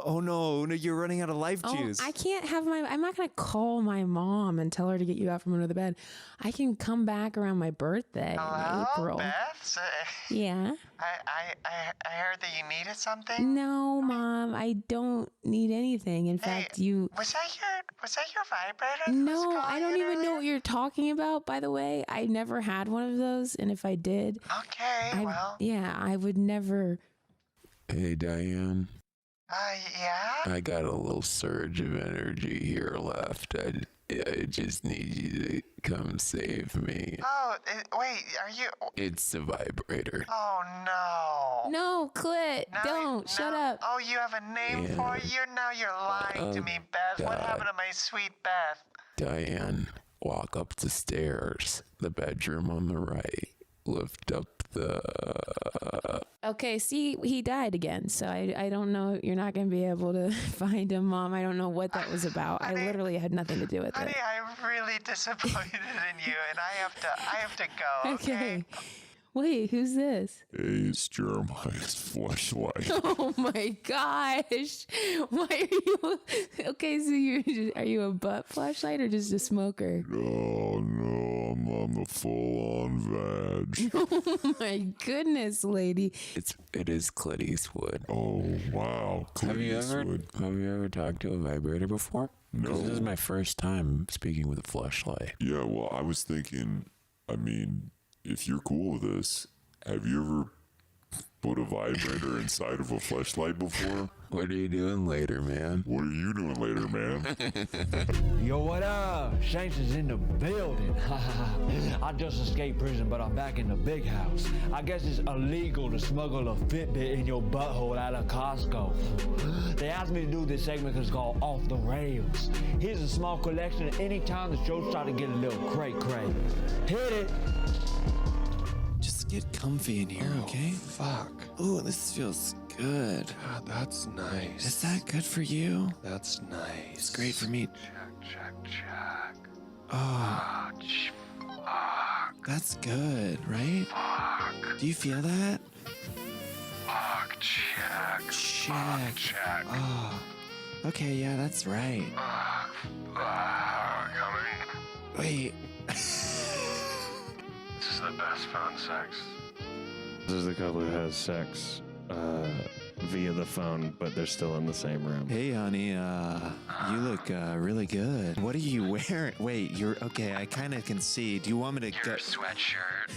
Oh no, you're running out of life juice. I can't have I'm not going to call my mom and tell her to get you out from under the bed. I can come back around my birthday in April. Beth? Yeah? I heard that you needed something? No, Mom, I don't need anything. In fact, you... Was that your vibrator? No, I don't even know what you're talking about, by the way. I never had one of those, and if I did... Okay, Yeah, I would never... Hey, Diane. Yeah? I got a little surge of energy here left. I just need you to come save me. Oh, wait, are you... It's a vibrator. Oh, no. No, Clit, don't. Shut up. Oh, you have a name for it? You're lying to me, Beth. What happened to my sweet Beth? Diane, walk up the stairs. The bedroom on the right. Lift up the... Okay, see, he died again, so I don't know. You're not going to be able to find him, Mom. I don't know what that was about. I literally had nothing to do with Honey, it. I'm really disappointed in you, and I have to go, okay? Wait, who's this? Hey, it's Jeremiah's flashlight. Oh my gosh. Why are you... Okay, so are you a butt flashlight or just a smoker? Oh, no, I'm the full-on vag. Oh my goodness, lady. It is Clint Eastwood. Oh, wow. Have you ever talked to a vibrator before? No. This is my first time speaking with a flashlight. Yeah, well, I was thinking, if you're cool with this, have you ever put a vibrator inside of a fleshlight before? What are you doing later, man? What are you doing later, man? Yo, what up? Shanks is in the building. I just escaped prison, but I'm back in the big house. I guess it's illegal to smuggle a Fitbit in your butthole out of Costco. They asked me to do this segment because it's called Off the Rails. Here's a small collection of any time the show started to get a little cray-cray. Hit it! Just get comfy in here, okay? Fuck. Ooh, this feels good. God, that's nice. Is that good for you? That's nice. It's great for me. Check. Oh, Fuck. that's good, right? Fuck. Do you feel that? Fuck. Check. Check. Check. Oh, Okay, yeah, that's right. Coming. Wait. This is the best phone sex. This is the couple who has sex via the phone, but they're still in the same room. Hey, honey, you look really good. What are you wearing? Wait, you're okay. I kind of can see. Do you want me to Your sweatshirt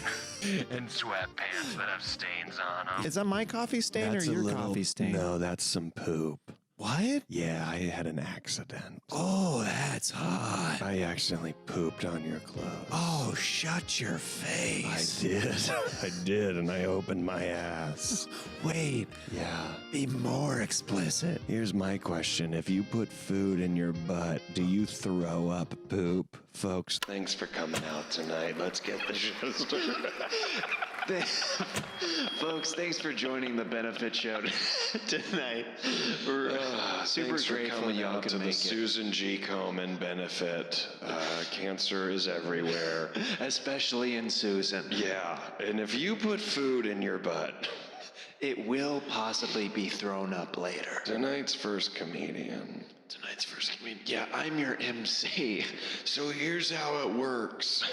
and sweatpants that have stains on them. Is that my coffee stain That's or a your little- coffee stain? No, that's some poop. What? Yeah, I had an accident. Oh, that's hot. I accidentally pooped on your clothes. Oh, shut your face. I did. I did, and I opened my ass. Wait. Yeah. Be more explicit. Here's my question. If you put food in your butt, do you throw up poop? Folks, thanks for coming out tonight. Let's get the show started. Folks, thanks for joining the benefit show tonight. We're super Thanks for grateful coming y'all out to can the make it. Susan G. Komen benefit. Cancer is everywhere. Especially in Susan. Yeah, and if you put food in your butt, it will possibly be thrown up later. Tonight's first comedian. Yeah, I'm your MC. So here's how it works.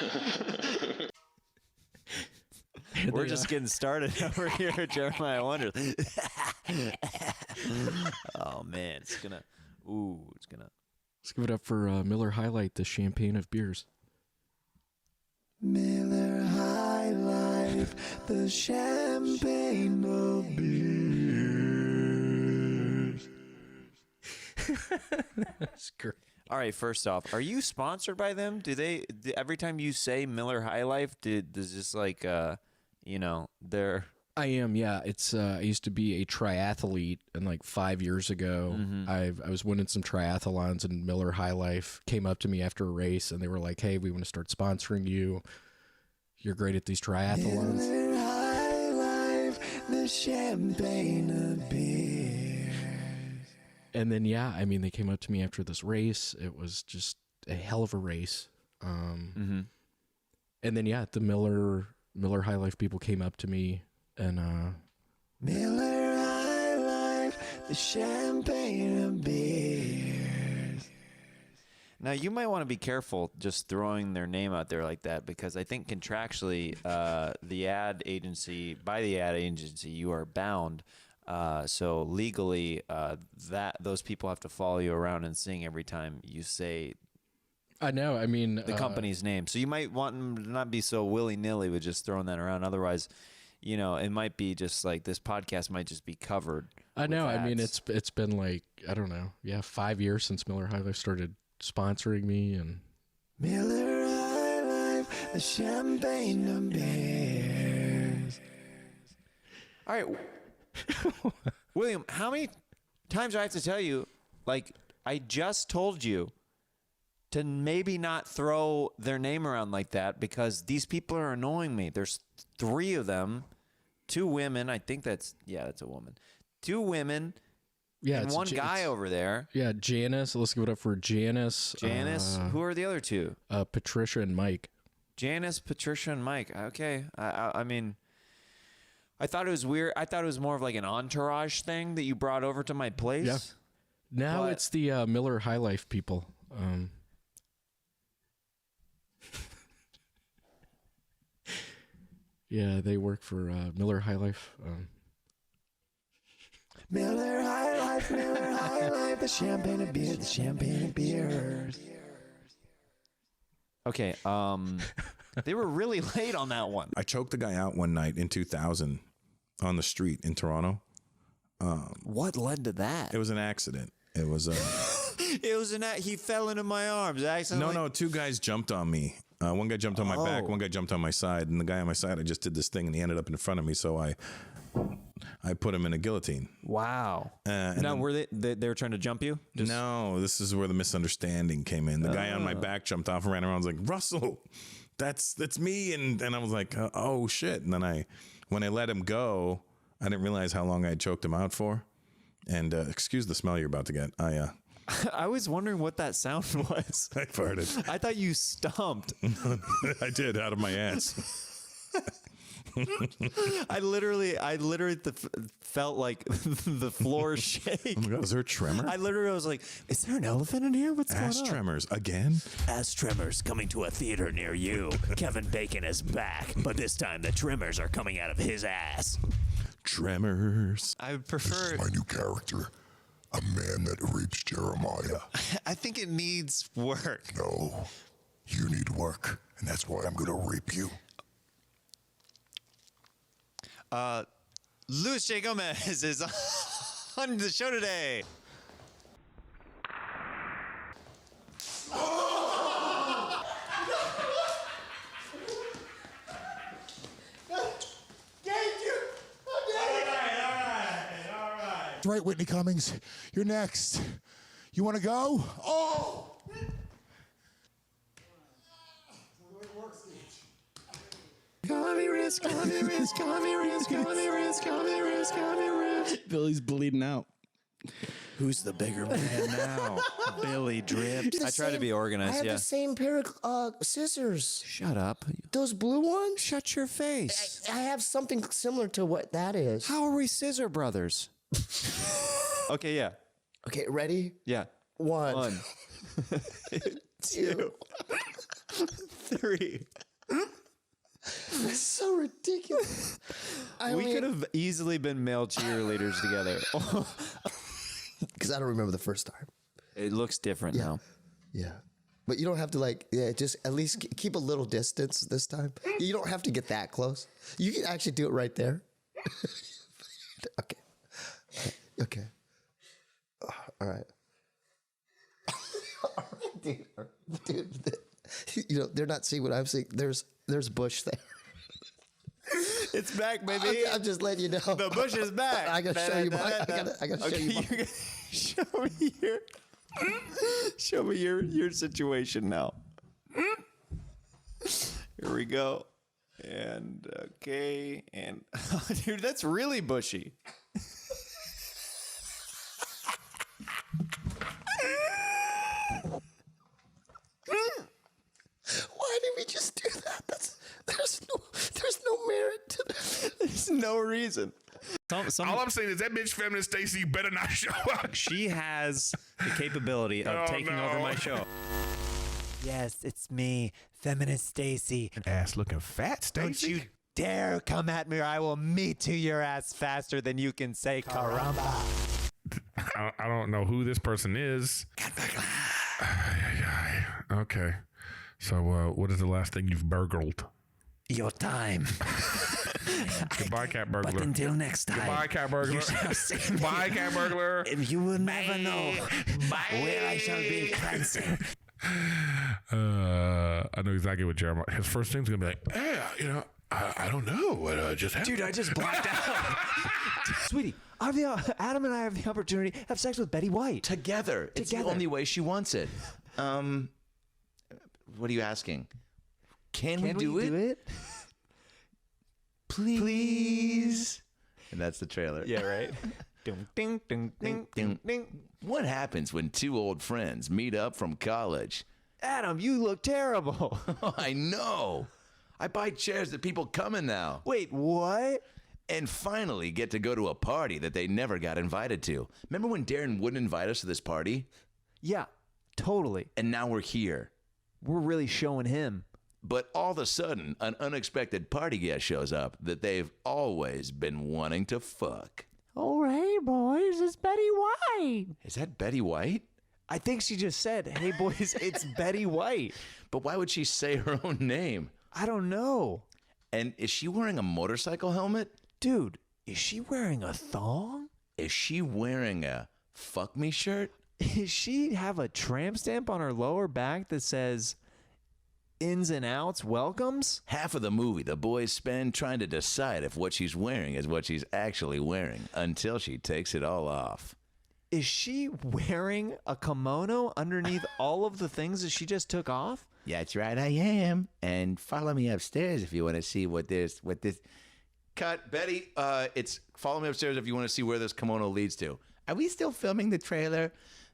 We're just getting started over here at Jeremiah Wonders. Oh, man. It's going to. Let's give it up for Miller High Life, the champagne of beers. Miller High Life, the champagne of beers. That's great. All right, first off, are you sponsored by them? Every time you say Miller High Life, does this like, they're... I am, yeah. It's I used to be a triathlete, and like 5 years ago, I was winning some triathlons, and Miller High Life came up to me after a race, and they were like, "Hey, we want to start sponsoring you. You're great at these triathlons." Miller High Life, the champagne of beers. And then, yeah, I mean, they came up to me after this race. It was just a hell of a race. And then, yeah, the Miller High Life people came up to me and Miller High Life, the champagne of beers. Now, you might want to be careful just throwing their name out there like that, because I think contractually, by the ad agency, you are bound. So legally, those people have to follow you around and sing every time you say. I know. I mean, the company's name. So you might want them to not be so willy-nilly with just throwing that around. Otherwise, it might be just like this podcast might just be covered. I know. Ads. I mean, it's been like, I don't know. Yeah, 5 years since Miller High Life started sponsoring me, and Miller High Life, the champagne of beers. All right. William, how many times do I have to tell you, like, I just told you to maybe not throw their name around like that, because these people are annoying me. There's 3 of them, 2 women. I think that's a woman. 2 women. Yeah, and one guy over there. Yeah, Janice. Let's give it up for Janice. Who are the other 2? Patricia and Mike. Janice, Patricia, and Mike. Okay. I mean, I thought it was weird. I thought it was more of like an entourage thing that you brought over to my place. Yeah. Now it's the Miller High Life people. Yeah, they work for Miller High Life. Miller High Life, the champagne of beer, the champagne of beers. Okay, they were really late on that one. I choked the guy out one night in 2000 on the street in Toronto. What led to that? It was an accident. It was he fell into my arms accidentally. No, 2 guys jumped on me. One guy jumped on my back, one guy jumped on my side, and the guy on my side, I just did this thing, and he ended up in front of me, so I put him in a guillotine. Wow. Now, were they were trying to jump you? No, this is where the misunderstanding came in. The guy on my back jumped off and ran around. I was like, Russell, that's me. And I was like, oh, shit. And then when I let him go, I didn't realize how long I had choked him out for. And excuse the smell you're about to get. I was wondering what that sound was. I farted. I thought you stomped. I did, out of my ass. I literally felt like the floor shake. Oh my God, is there a tremor? I literally was like, is there an elephant in here? What's going on? Ass tremors again? Ass Tremors coming to a theater near you. Kevin Bacon is back, but this time the tremors are coming out of his ass. Tremors. I would prefer my new character, a man that rapes Jeremiah. I think it needs work. No, you need work, and that's why I'm gonna rape you. Luis J. Gomez is on the show today. Right, Whitney Cummings, you're next. You want to go? Oh! Billy's bleeding out. Who's the bigger man now? Billy dripped. I try to be organized. I have Yeah. the same pair of scissors. Shut up. Those blue ones? Shut your face. I have something similar to what that is. How are we scissor brothers? Okay, yeah. Okay, ready? Yeah. One. 2. 3. That's so ridiculous. We could have easily been male cheerleaders together. Because I don't remember the first time. It looks different now. Yeah. But you don't have to just at least keep a little distance this time. You don't have to get that close. You can actually do it right there. Okay. Okay. All right. Dude, they're not seeing what I'm seeing. There's bush there. It's back, baby. I'm just letting you know. The bush is back. I gotta show you mine. I gotta show you mine. Show me your. Show me your situation now. Here we go. And okay, and dude, that's really bushy. Why did we just do that? There's no merit to that. There's no reason. All I'm saying is that bitch feminist Stacy better not show up. She has the capability of taking over my show. Yes, it's me, feminist Stacy. Ass looking fat Stacy. Don't you dare come at me or I will meet to your ass faster than you can say caramba. I don't know who this person is. Okay. So what is the last thing you've burgled? Your time. Goodbye, cat burglar. But until next time. Goodbye, cat burglar. Bye, cat burglar. You will never know where I shall be prancing. I know exactly what Jeremiah. His first thing's gonna be like, I don't know what just happened. Dude, I just blacked out. Sweetie, Adam and I have the opportunity to have sex with Betty White. Together. It's the only way she wants it. What are you asking? Can we do it? Please. And that's the trailer. Yeah, right. Ding, ding, ding, ding, ding, ding. What happens when two old friends meet up from college? Adam, you look terrible. I know. I buy chairs that people come in now. Wait, what? And finally get to go to a party that they never got invited to. Remember when Darren wouldn't invite us to this party? Yeah, totally. And now we're here. We're really showing him. But all of a sudden, an unexpected party guest shows up that they've always been wanting to fuck. Oh, hey, boys, it's Betty White. Is that Betty White? I think she just said, hey, boys, it's Betty White. But why would she say her own name? I don't know. And is she wearing a motorcycle helmet? Dude, is she wearing a thong? Is she wearing a fuck me shirt? Does she have a tramp stamp on her lower back that says ins and outs welcomes? Half of the movie the boys spend trying to decide if what she's wearing is what she's actually wearing until she takes it all off. Is she wearing a kimono underneath all of the things that she just took off? Yeah, that's right, I am. And follow me upstairs if you want to see what this... Cut, Betty, it's follow me upstairs if you want to see where this kimono leads to. Are we still filming the trailer?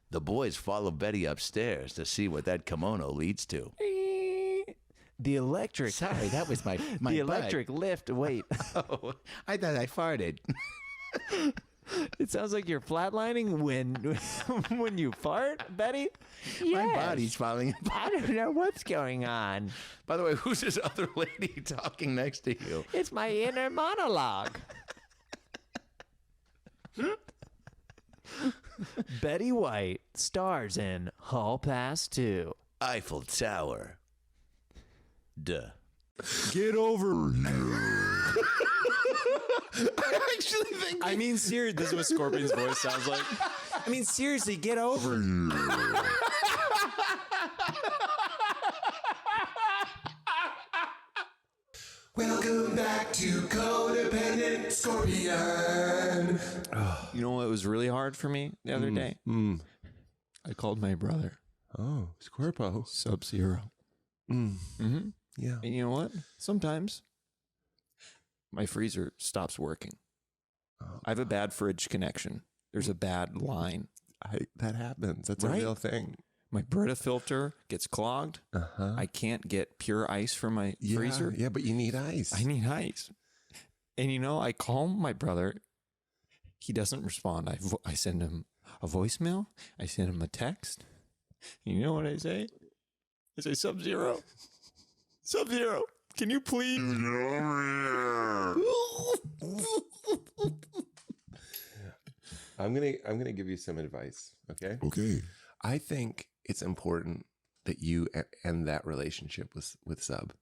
The boys follow Betty upstairs to see what that kimono leads to. The electric. Sorry, that was my the butt. electric lift. Wait. Oh, I thought I farted. It sounds like you're flatlining when you fart, Betty. My body's falling apart. I don't know what's going on. By the way, who's this other lady talking next to you? It's my inner monologue. Betty White stars in Hall Pass 2. Eiffel Tower. Duh. Get over here. I actually think. I mean, seriously, this is what Scorpion's voice sounds like. I mean, seriously, get over here. Welcome back to Codependent Scorpion. You know what was really hard for me the other day? I called my brother. Oh, Scorpo. Sub-Zero. Mm-hmm. Yeah. And you know what? Sometimes my freezer stops working. I have a bad fridge connection. There's a bad line. That happens. That's Right? a real thing. My Brita filter gets clogged. I can't get pure ice from my freezer. Yeah, but you need ice. I need ice. And you know, I call my brother. He doesn't respond. I send him a voicemail. I send him a text. You know what I say? I say, Sub-Zero. Sub-Zero, can you please? I'm gonna give you some advice. Okay. Okay. I think it's important that you end that relationship with Sub.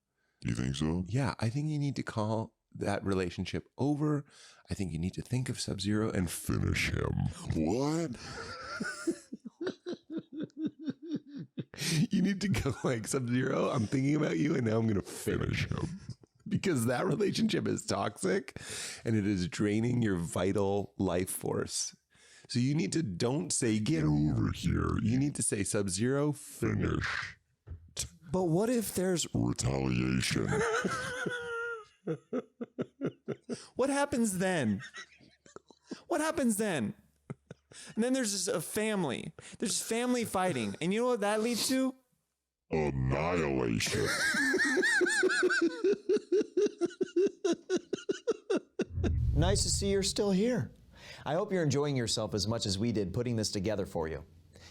You think so? Yeah, I think you need to call that relationship over. I think you need to think of Sub-Zero and finish him. What? You need to go like, Sub-Zero, I'm thinking about you and now I'm going to finish him. Because that relationship is toxic and it is draining your vital life force. So you need to don't say, get over here. You need to say, Sub-Zero, finish. But what if there's retaliation? What happens then? What happens then? And then there's just a family. There's family fighting. And you know what that leads to? Annihilation. Nice to see you're still here. I hope you're enjoying yourself as much as we did putting this together for you.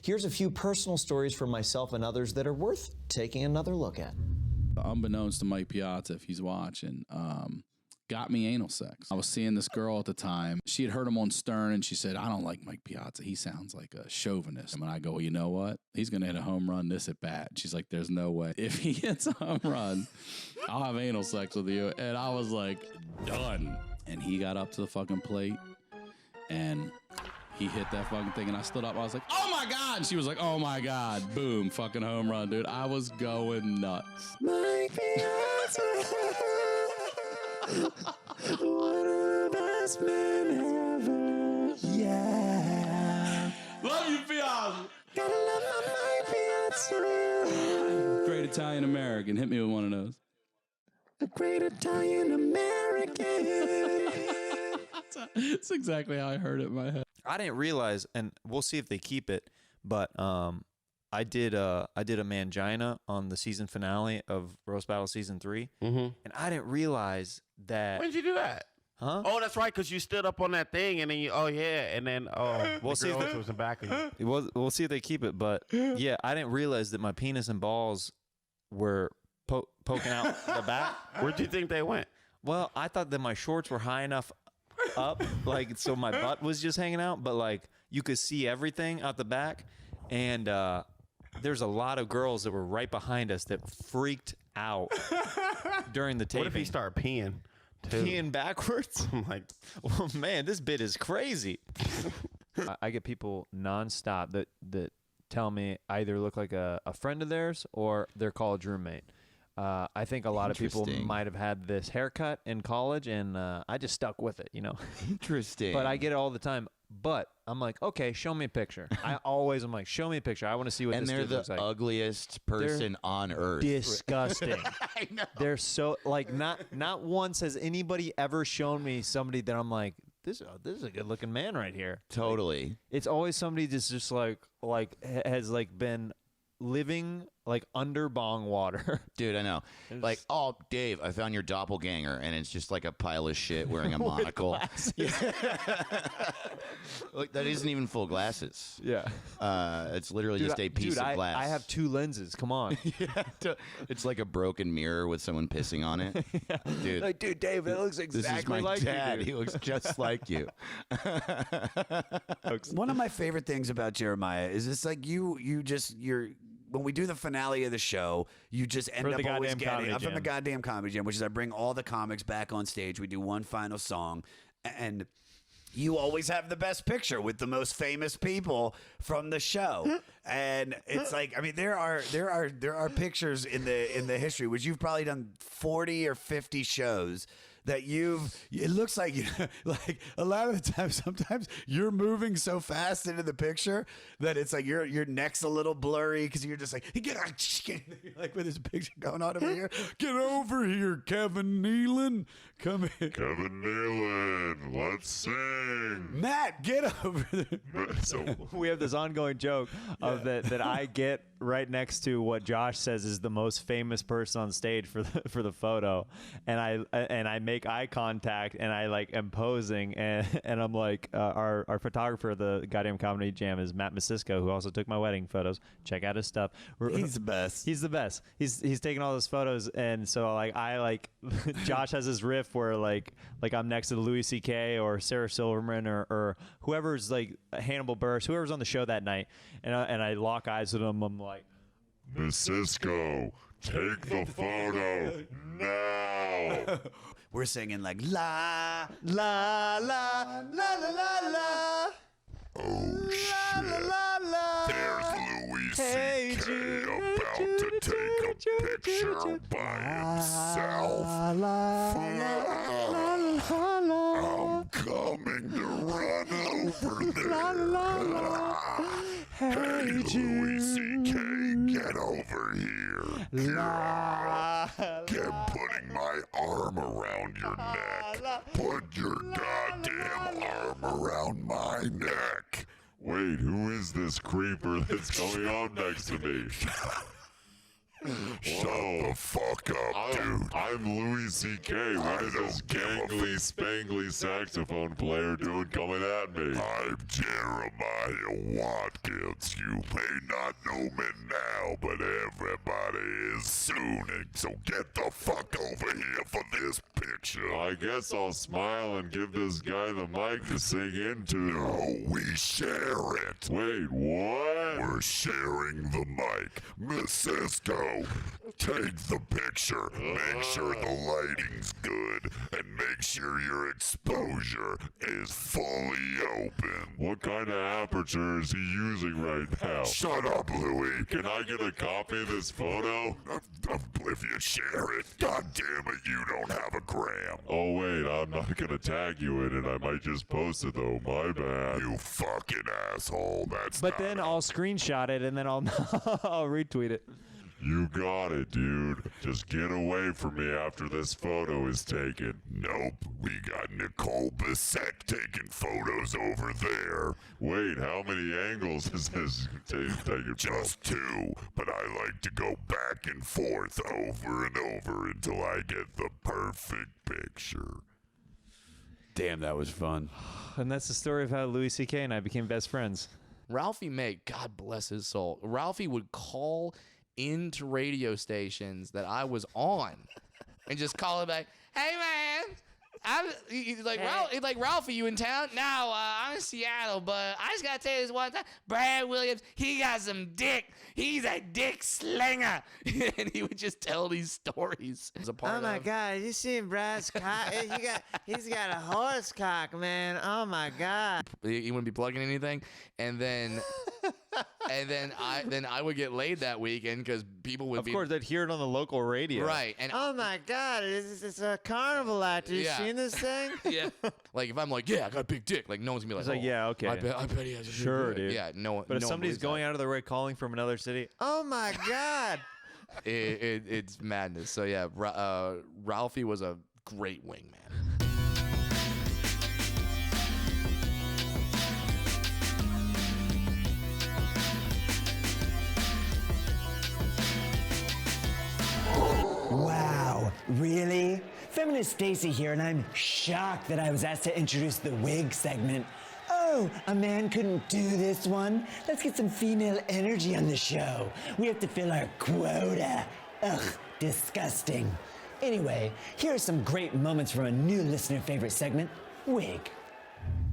Here's a few personal stories from myself and others that are worth taking another look at. Unbeknownst to Mike Piazza, if he's watching, got me anal sex. I was seeing this girl at the time. She had heard him on Stern, and she said, I don't like Mike Piazza. He sounds like a chauvinist. And I go, well, you know what? He's going to hit a home run this at bat. She's like, there's no way. If he hits a home run, I'll have anal sex with you. And I was like, done. And he got up to the fucking plate, and he hit that fucking thing, and I stood up. I was like, oh, my God. And she was like, oh, my God. Boom. Fucking home run, dude. I was going nuts. Mike Piazza. One of the best men ever. Yeah. Love you, Piazza. Gotta love my Mike Piazza. Great Italian American. Hit me with one of those. A great Italian American. That's exactly how I heard it in my head. I didn't realize, and we'll see if they keep it, but I did a mangina on the season finale of Roast Battle Season 3, and I didn't realize that. When did you do that? Huh? Oh, that's right, because you stood up on that thing, and then you, and then, We'll see if was in back of you. We'll see if they keep it, but yeah, I didn't realize that my penis and balls were poking out the back. Where do you think they went? Well, I thought that my shorts were high enough up, like, so my butt was just hanging out, but like you could see everything out the back, and there's a lot of girls that were right behind us that freaked out during the taping. What if he started peeing? Too? Peeing backwards? I'm like, well, man, this bit is crazy. I get people nonstop that tell me I either look like a friend of theirs or their college roommate. I think a lot of people might have had this haircut in college, and I just stuck with it, you know. Interesting. But I get it all the time. But I'm like, okay, show me a picture. I'm like, show me a picture. I want to see what and this they're dude the looks like. ugliest person on earth. Disgusting. I know. They're so like not once has anybody ever shown me somebody that I'm like, this is a good looking man right here. Totally. Like, it's always somebody that's just like has like been living like under bong water. Dude, I know. Like, oh, Dave, I found your doppelganger, and it's just like a pile of shit wearing a monocle. Like, that isn't even full glasses. Yeah. It's literally just a piece of glass. I have 2 lenses. Come on. It's like a broken mirror with someone pissing on it. Dude, Like, dude, Dave, it looks exactly this is my like dad. you. He looks just like you. One of my favorite things about Jeremiah is it's like you're when we do the finale of the show, you just end up always getting from the goddamn comedy jam, which is I bring all the comics back on stage. We do one final song, and you always have the best picture with the most famous people from the show. And it's like, I mean, there are pictures in the history, which you've probably done 40 or 50 shows that it looks like, like a lot of the time, sometimes you're moving so fast into the picture that it's like your neck's a little blurry because you're just like, like with this picture going on over here. Get over here, Kevin Nealon. Come in. Kevin Nealon, let's sing. Matt, get over there. So We have this ongoing joke of that I get right next to what Josh says is the most famous person on stage for the photo, and I make eye contact and I like am posing and I'm like our photographer of the goddamn comedy jam is Matt Masisko, who also took my wedding photos. Check out his stuff. He's the best. He's the best. He's taking all those photos, and so like Josh has this riff where like I'm next to Louis C.K. or Sarah Silverman or whoever's like Hannibal Buress, whoever's on the show that night, and I lock eyes with him. I'm like, Miss Cisco, take the photo now. We're singing like la la la la la la la. Oh shit! There's Louis C.K. about to take a picture by himself. I'm coming to run over there. Hey, Louis C.K., get over here. Get putting my arm around your neck. Put your goddamn arm around my neck. Wait, who is this creeper that's going on next to me? Shut the fuck up, dude. I'm Louis C.K. What is this gangly, spangly saxophone player doing coming at me? I'm Jeremiah Watkins. You may not know me now, but everybody is soon. So get the fuck over here for this picture. I guess I'll smile and give this guy the mic to sing into. No, we share it. Wait, what? We're sharing the mic. Miss Cisco, take the picture. Make sure the lighting's good, and make sure your exposure is fully open. What kind of aperture is he using right now? Shut up, Louis. Can I get a copy of this photo? If you share it, God damn it, you don't have a gram. Oh wait, I'm not gonna tag you in it. I might just post it though. My bad. You fucking asshole. but then I'll screenshot it and then I'll I'll retweet it. You got it, dude. Just get away from me after this photo is taken. Nope, we got Nicole Bissett taking photos over there. Wait, how many angles is this taking? Just 2, but I like to go back and forth over and over until I get the perfect picture. Damn, that was fun. And that's the story of how Louis C.K. and I became best friends. Ralphie May, God bless his soul. Ralphie would call into radio stations that I was on and just call it back, hey man, he's like, Ralphie, you in town? No, I'm in Seattle, but I just gotta tell you this one time, Brad Williams, he got some dick. He's a dick slinger. And he would just tell these stories. Oh my God, you seen Brad's cock? He's got a horse cock, man. Oh my God. He wouldn't be plugging anything, and then I would get laid that weekend because people would Of course, they'd hear it on the local radio. Right. And oh my God, it's a carnival act. Have you seen this thing? Yeah. Like if I'm like, yeah, I got a big dick, like no one's gonna be like, It's like, yeah, okay. I bet he has a Sure, big dick. dude. Yeah, no. But if no one somebody's believes going out of their way calling from another city, oh my God. it's madness. So yeah, Ralphie was a great wingman. Really? Feminist Stacy here, and I'm shocked that I was asked to introduce the wig segment. Oh, a man couldn't do this one? Let's get some female energy on the show. We have to fill our quota. Ugh, disgusting. Anyway, here are some great moments from a new listener favorite segment, Wig.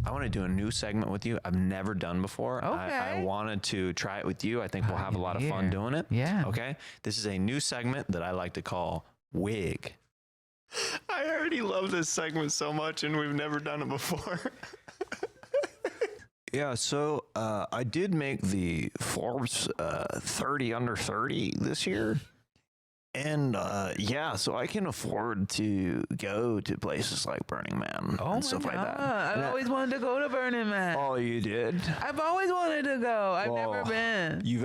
I want to do a new segment with you I've never done before. I wanted to try it with you. I think we'll have a lot of fun doing it. Yeah. Okay? This is a new segment that I like to call Wig. I already love this segment so much, and we've never done it before. Yeah, so I did make the Forbes 30 under 30 this year. And yeah, so I can afford to go to places like Burning Man and stuff like that. I've always wanted to go to Burning Man. Oh, you did? I've always wanted to go. I've never been. Do you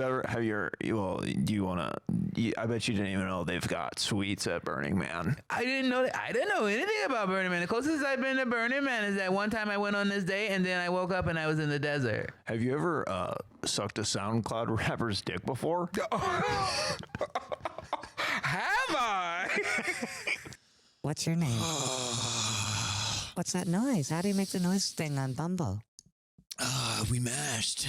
want to, I bet you didn't even know they've got suites at Burning Man. I didn't know anything about Burning Man. The closest I've been to Burning Man is that one time I went on this date and then I woke up and I was in the desert. Have you ever sucked a SoundCloud rapper's dick before? Have I? What's your name? What's that noise? How do you make the noise thing on Bumble? We matched.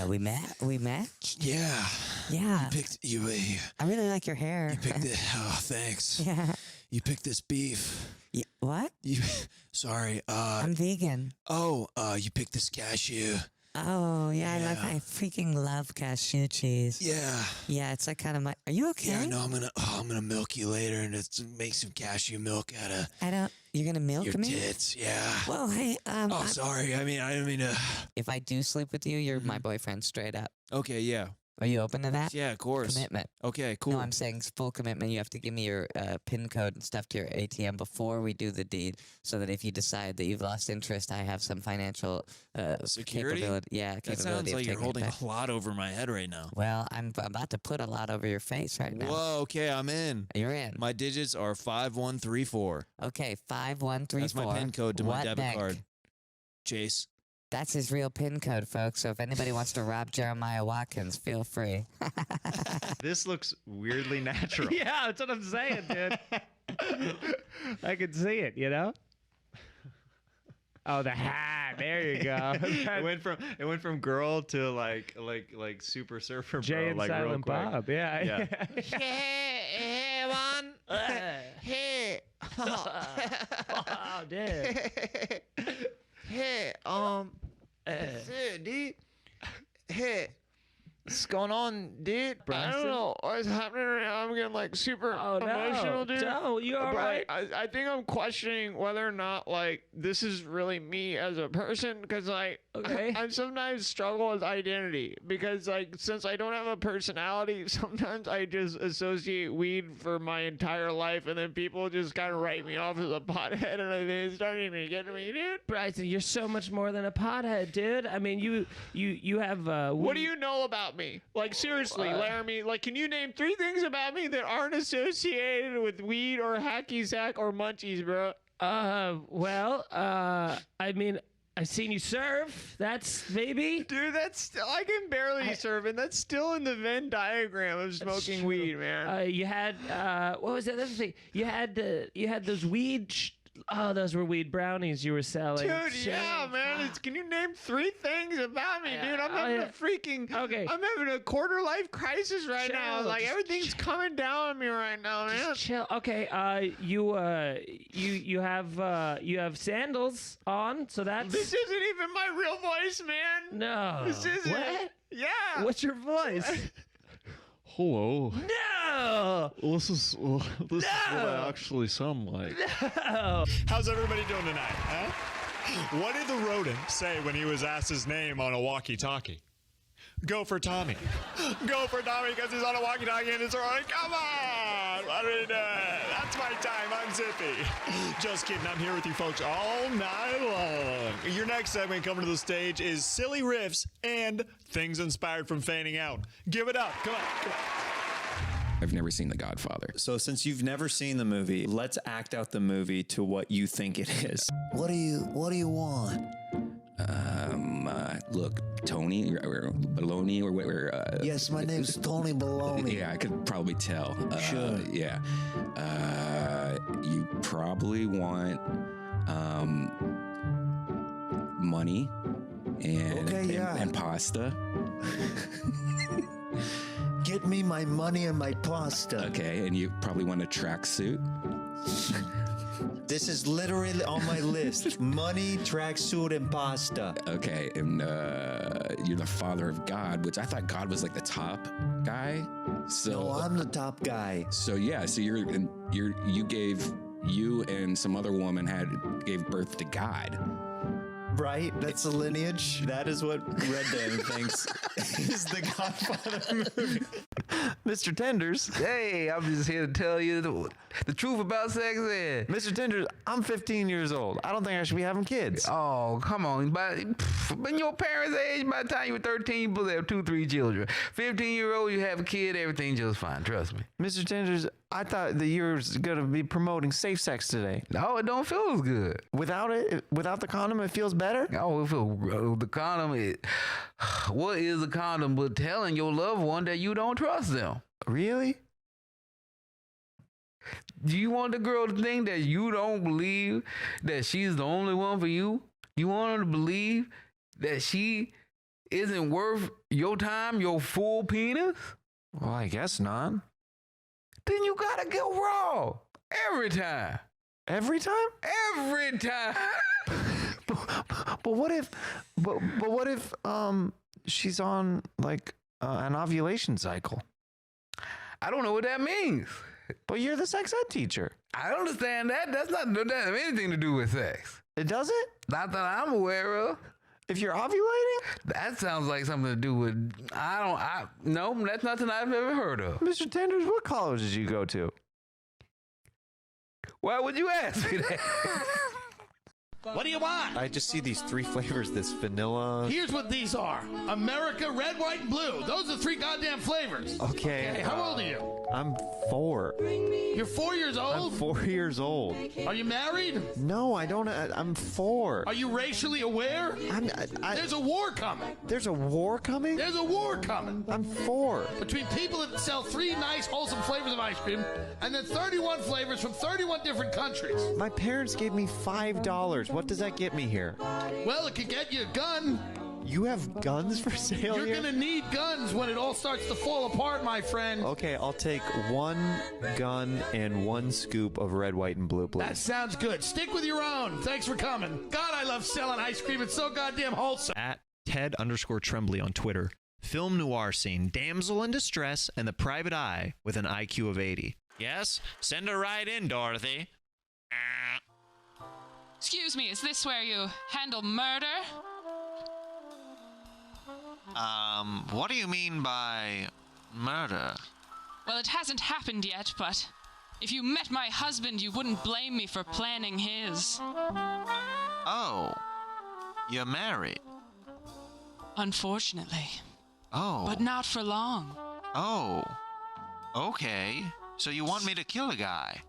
We matched? Yeah. Yeah. I really like your hair. You picked it. Oh, thanks. Yeah. You picked this beef. What? Sorry. I'm vegan. Oh, you picked this cashew. Oh, yeah, I freaking love cashew cheese. Yeah. Yeah, it's like kind of my... Are you okay? Yeah, no, I'm gonna milk you later and make some cashew milk out of... You're gonna milk your me? tits, yeah. Well, hey, sorry. I didn't mean to... If I do sleep with you, you're my boyfriend straight up. Okay, yeah. Are you open to that? Yeah, of course. Commitment. Okay, cool. No, I'm saying full commitment. You have to give me your PIN code and stuff to your ATM before we do the deed, so that if you decide that you've lost interest, I have some financial security. Capability. Yeah, that capability. sounds like of you're taking holding it back. a lot over my head right now. Well, I'm about to put a lot over your face right now. Whoa, okay, I'm in. You're in. My digits are 5134. Okay, 5134. That's my PIN code to my What debit bank? card. Chase. That's his real PIN code, folks. So if anybody wants to rob Jeremiah Watkins, feel free. This looks weirdly natural. Yeah, that's what I'm saying, dude. I can see it, you know? Oh, the hat. There you go. It went from girl to like super surfer Jay bro, and like real Silent quick. Bob. Yeah. Hey, man. Hey. Oh, dude. Hey, that's it, dude. Hey, what's going on, dude? I don't know what's happening right now. I'm getting like super emotional, dude. No, you all right? I think I'm questioning whether or not like this is really me as a person, because like I sometimes struggle with identity, because like since I don't have a personality, sometimes I just associate weed for my entire life, and then people just kind of write me off as a pothead, and I think it's starting to get to me, dude. Bryson, you're so much more than a pothead, dude. I mean, you have. What do you know about me? Like seriously, Laramie. Like, can you name 3 things about me that aren't associated with weed or hacky sack or munchies, bro? Well, I mean, I've seen you serve. That's maybe. Dude, that's still, I can barely serve, and that's still in the Venn diagram of smoking weed, man. You had what was that other thing? You had those weed. Those were weed brownies you were selling. Dude, yeah, man. Can you name 3 things about me, dude? I'm having a freaking. Okay. I'm having a quarter life crisis right now. Like everything's coming down on me right now, man. Just chill. Okay. You have sandals on, so that's. This isn't even my real voice, man. No. This isn't. What? Yeah. What's your voice? Hello. No. This is what I actually sound like. No. How's everybody doing tonight, huh? What did the rodent say when he was asked his name on a walkie-talkie? Go for Tommy. Go for Tommy, because he's on a walkie-talkie and it's like, come on. What are we doing? That's my time. I'm Zippy. Just kidding. I'm here with you folks all night long. Your next segment coming to the stage is Silly Riffs and Things Inspired from Fainting Out. Give it up. Come on. Come on. I've never seen The Godfather. So since you've never seen the movie, let's act out the movie to what you think it is. What do you want? Look, Tony or Baloney or whatever. Yes, my name's Tony Baloney. Yeah, I could probably tell. Sure. Yeah. You probably want money and pasta. Get me my money and my pasta. Okay, and you probably want a tracksuit. This is literally on my list. Money, tracksuit, and pasta. Okay, and you're the father of God, which I thought God was like the top guy. So No, I'm the top guy. So yeah, so you and some other woman gave birth to God. Right? That's the lineage. That is what Redban thinks is the Godfather movie. Mr. Tenders. Hey, I'm just here to tell you the truth about sex ed. Mr. Tenders, I'm 15 years old. I don't think I should be having kids. Oh, come on. When your parents' age, by the time you were 13, you supposed to have 2-3 children. 15-year-old, you have a kid, everything just fine. Trust me. Mr. Tenders, I thought that you were going to be promoting safe sex today. No, it don't feel as good. Without the condom, it feels better? Oh, the condom, what is a condom but telling your loved one that you don't trust them? Really? Do you want the girl to think that you don't believe that she's the only one for you? You want her to believe that she isn't worth your time, your full penis? Well, I guess not. Then you gotta go raw every time. Every time? Every time. But what if she's on like an ovulation cycle? I don't know what that means. But you're the sex ed teacher. I don't understand that. That doesn't have anything to do with sex. It doesn't? Not that I'm aware of. If you're ovulating? That sounds like something to do with, no, that's nothing I've ever heard of. Mr. Tenders, what college did you go to? Why would you ask me that? What do you want? I just see these 3 flavors, this vanilla. Here's what these are. America, red, white, and blue. Those are 3 goddamn flavors. Okay. How old are you? I'm 4. You're 4 years old? I'm 4 years old. Are you married? No, I don't. I'm 4. Are you racially aware? There's a war coming. There's a war coming? There's a war coming. I'm 4. Between people that sell 3 nice, wholesome flavors of ice cream and then 31 flavors from 31 different countries. My parents gave me $5. What does that get me here? Well, it could get you a gun. You have guns for sale You're here? going to need guns when it all starts to fall apart, my friend. Okay, I'll take 1 gun and 1 scoop of red, white, and blue, please. That sounds good. Stick with your own. Thanks for coming. God, I love selling ice cream. It's so goddamn wholesome. At Ted_Tremblay on Twitter. Film noir scene, damsel in distress, and the private eye with an IQ of 80. Yes? Send her right in, Dorothy. Excuse me, is this where you handle murder? What do you mean by murder? Well, it hasn't happened yet, but if you met my husband, you wouldn't blame me for planning his. Oh, you're married? Unfortunately. Oh. But not for long. Oh, okay. So you want me to kill a guy?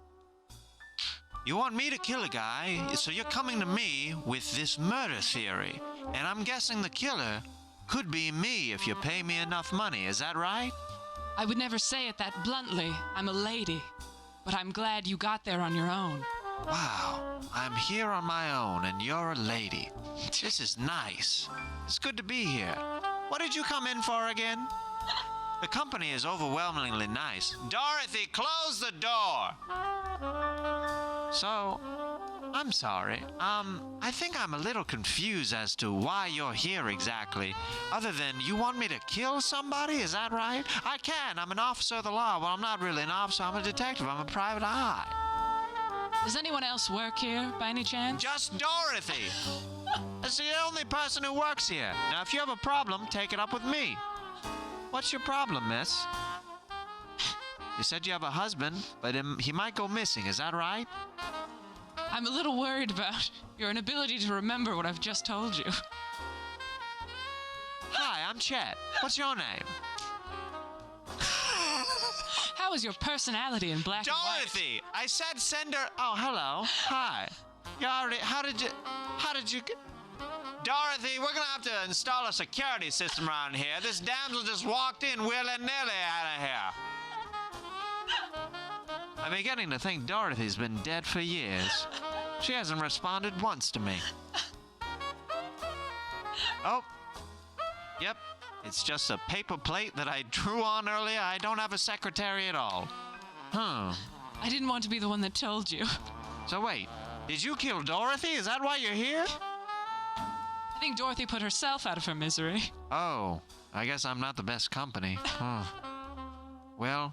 You want me to kill a guy, so you're coming to me with this murder theory. And I'm guessing the killer could be me if you pay me enough money. Is that right? I would never say it that bluntly. I'm a lady. But I'm glad you got there on your own. Wow, I'm here on my own and you're a lady. This is nice. It's good to be here. What did you come in for again? The company is overwhelmingly nice. Dorothy, close the door! So, I'm sorry. I think I'm a little confused as to why you're here exactly. Other than you want me to kill somebody, is that right? I can. I'm an officer of the law. Well, I'm not really an officer. I'm a detective. I'm a private eye. Does anyone else work here, by any chance? Just Dorothy. That's the only person who works here. Now, if you have a problem, take it up with me. What's your problem, miss? You said you have a husband, but he might go missing. Is that right? I'm a little worried about your inability to remember what I've just told you. Hi, I'm Chet. What's your name? How is your personality in black Dorothy! I said send her... Oh, hello. Hi. You already... How did you... Dorothy, we're gonna have to install a security system around here. This damsel just walked in willy-nilly out of here. I'm beginning to think Dorothy's been dead for years. She hasn't responded once to me. Oh. Yep. It's just a paper plate that I drew on earlier. I don't have a secretary at all. I didn't want to be the one that told you. So wait, did you kill Dorothy? Is that why you're here? I think Dorothy put herself out of her misery. Oh, I guess I'm not the best company. Well,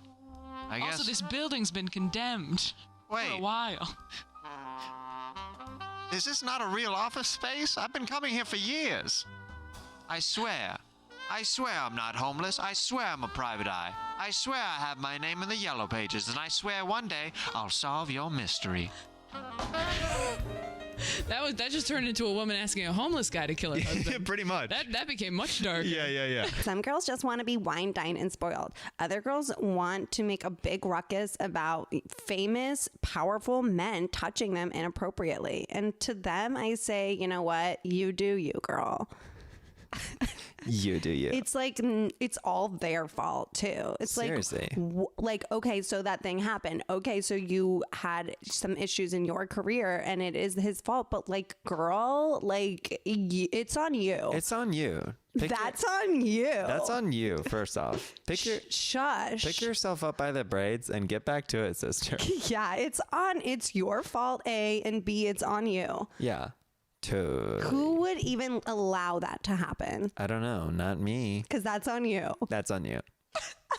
I guess... Also, this building's been condemned for a while. Is this not a real office space? I've been coming here for years. I swear I'm not homeless. I swear I'm a private eye. I swear I have my name in the yellow pages, and I swear one day I'll solve your mystery. That just turned into a woman asking a homeless guy to kill her husband. Pretty much. That became much darker. Yeah. Some girls just want to be wine, dined, and spoiled. Other girls want to make a big ruckus about famous, powerful men touching them inappropriately. And to them, I say, you know what? You do you, girl. You do you. It's like, it's all their fault too. It's Seriously. like, okay, so that thing happened. Okay, so you had some issues in your career and it is his fault. But like, girl, like, it's on you. It's on you. That's on you. That's on you, first off. Shush. Pick yourself up by the braids and get back to it, sister. Yeah, it's your fault, A, and B, it's on you. Yeah. Totally. Who would even allow that to happen? I don't know. Not me. Because that's on you. That's on you.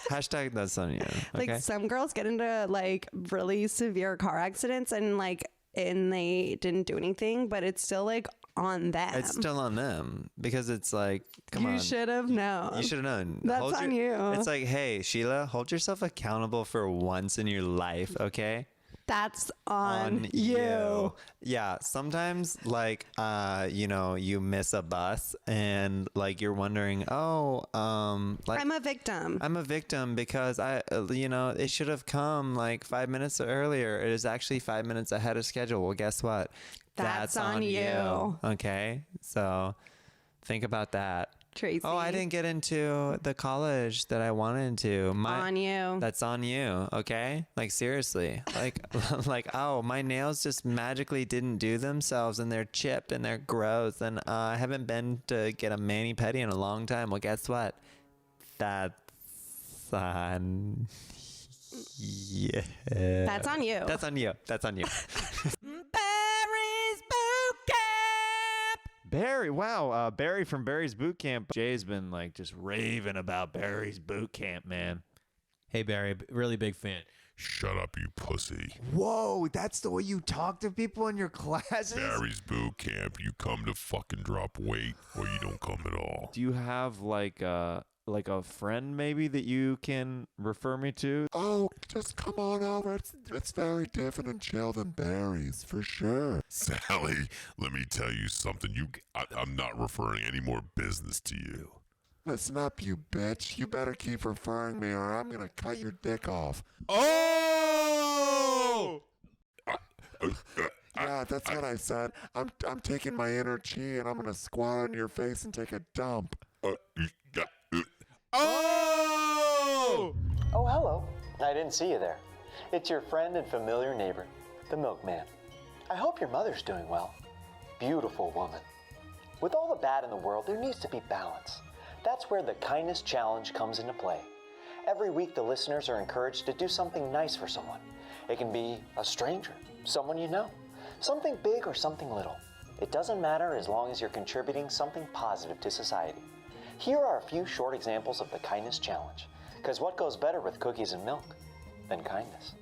Hashtag that's on you. Okay? Like, some girls get into like really severe car accidents and they didn't do anything, but it's still like on them. It's still on them because it's like, come on. You should have known. You should have known. That's on you. It's like, hey, Sheila, hold yourself accountable for once in your life, okay? That's on you. Yeah, sometimes like you miss a bus and like you're wondering, like I'm a victim. I'm a victim because it should have come like 5 minutes earlier. It is actually 5 minutes ahead of schedule. Well, guess what? That's on you. Okay, so think about that. Tracy. Oh, I didn't get into the college that I wanted to. On you. That's on you, okay? Like, seriously. Like, oh, my nails just magically didn't do themselves, and they're chipped, and they're gross, and I haven't been to get a mani-pedi in a long time. Well, guess what? That's on... Yeah. That's on you. That's on you. That's on you. Barry, wow, Barry from Barry's Boot Camp. Jay's been like just raving about Barry's Boot Camp, man. Hey Barry, really big fan. Shut up, you pussy. Whoa, that's the way you talk to people in your classes? Barry's Boot Camp, you come to fucking drop weight, or you don't come at all. Do you have like a friend maybe that you can refer me to? Oh, just come on over. It's very different and chill than Barry's, for sure. Sally, let me tell you something. I'm not referring any more business to you. Listen up, you bitch. You better keep referring me or I'm gonna cut your dick off. Oh! Yeah, that's what I said. I'm taking my inner chi and I'm gonna squat on your face and take a dump. Oh! Oh, hello. I didn't see you there. It's your friend and familiar neighbor, the milkman. I hope your mother's doing well. Beautiful woman. With all the bad in the world, there needs to be balance. That's where the kindness challenge comes into play. Every week, the listeners are encouraged to do something nice for someone. It can be a stranger, someone you know, something big or something little. It doesn't matter as long as you're contributing something positive to society. Here are a few short examples of the kindness challenge, because what goes better with cookies and milk than kindness?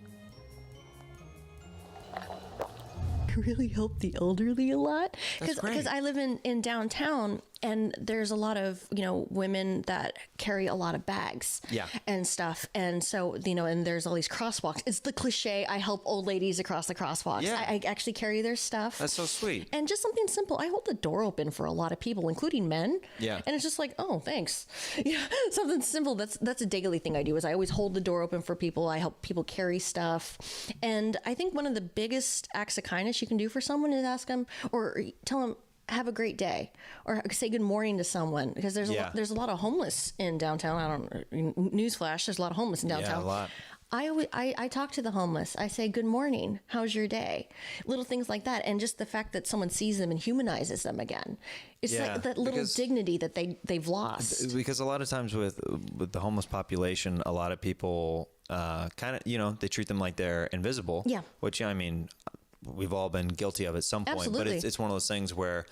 Really help the elderly a lot because I live in downtown and there's a lot of women that carry a lot of bags and stuff, and so and there's all these crosswalks. It's the cliche, I help old ladies across the crosswalks. I actually carry their stuff. That's so sweet. And just something simple, I hold the door open for a lot of people, including men. Yeah. And it's just like, oh, thanks. Something simple. That's a daily thing I do is I always hold the door open for people. I help people carry stuff. And I think one of the biggest acts of kindness you can do for someone is ask them or tell them, have a great day, or say good morning to someone, because there's a lot of homeless in downtown. Newsflash, there's a lot of homeless in downtown. Yeah, a lot. I talk to the homeless. I say, good morning. How's your day? Little things like that. And just the fact that someone sees them and humanizes them again. It's like that little dignity that they've lost. Because a lot of times with the homeless population, a lot of people kind of, they treat them like they're invisible. Yeah. Which, I mean, we've all been guilty of at some point. Absolutely. But it's one of those things where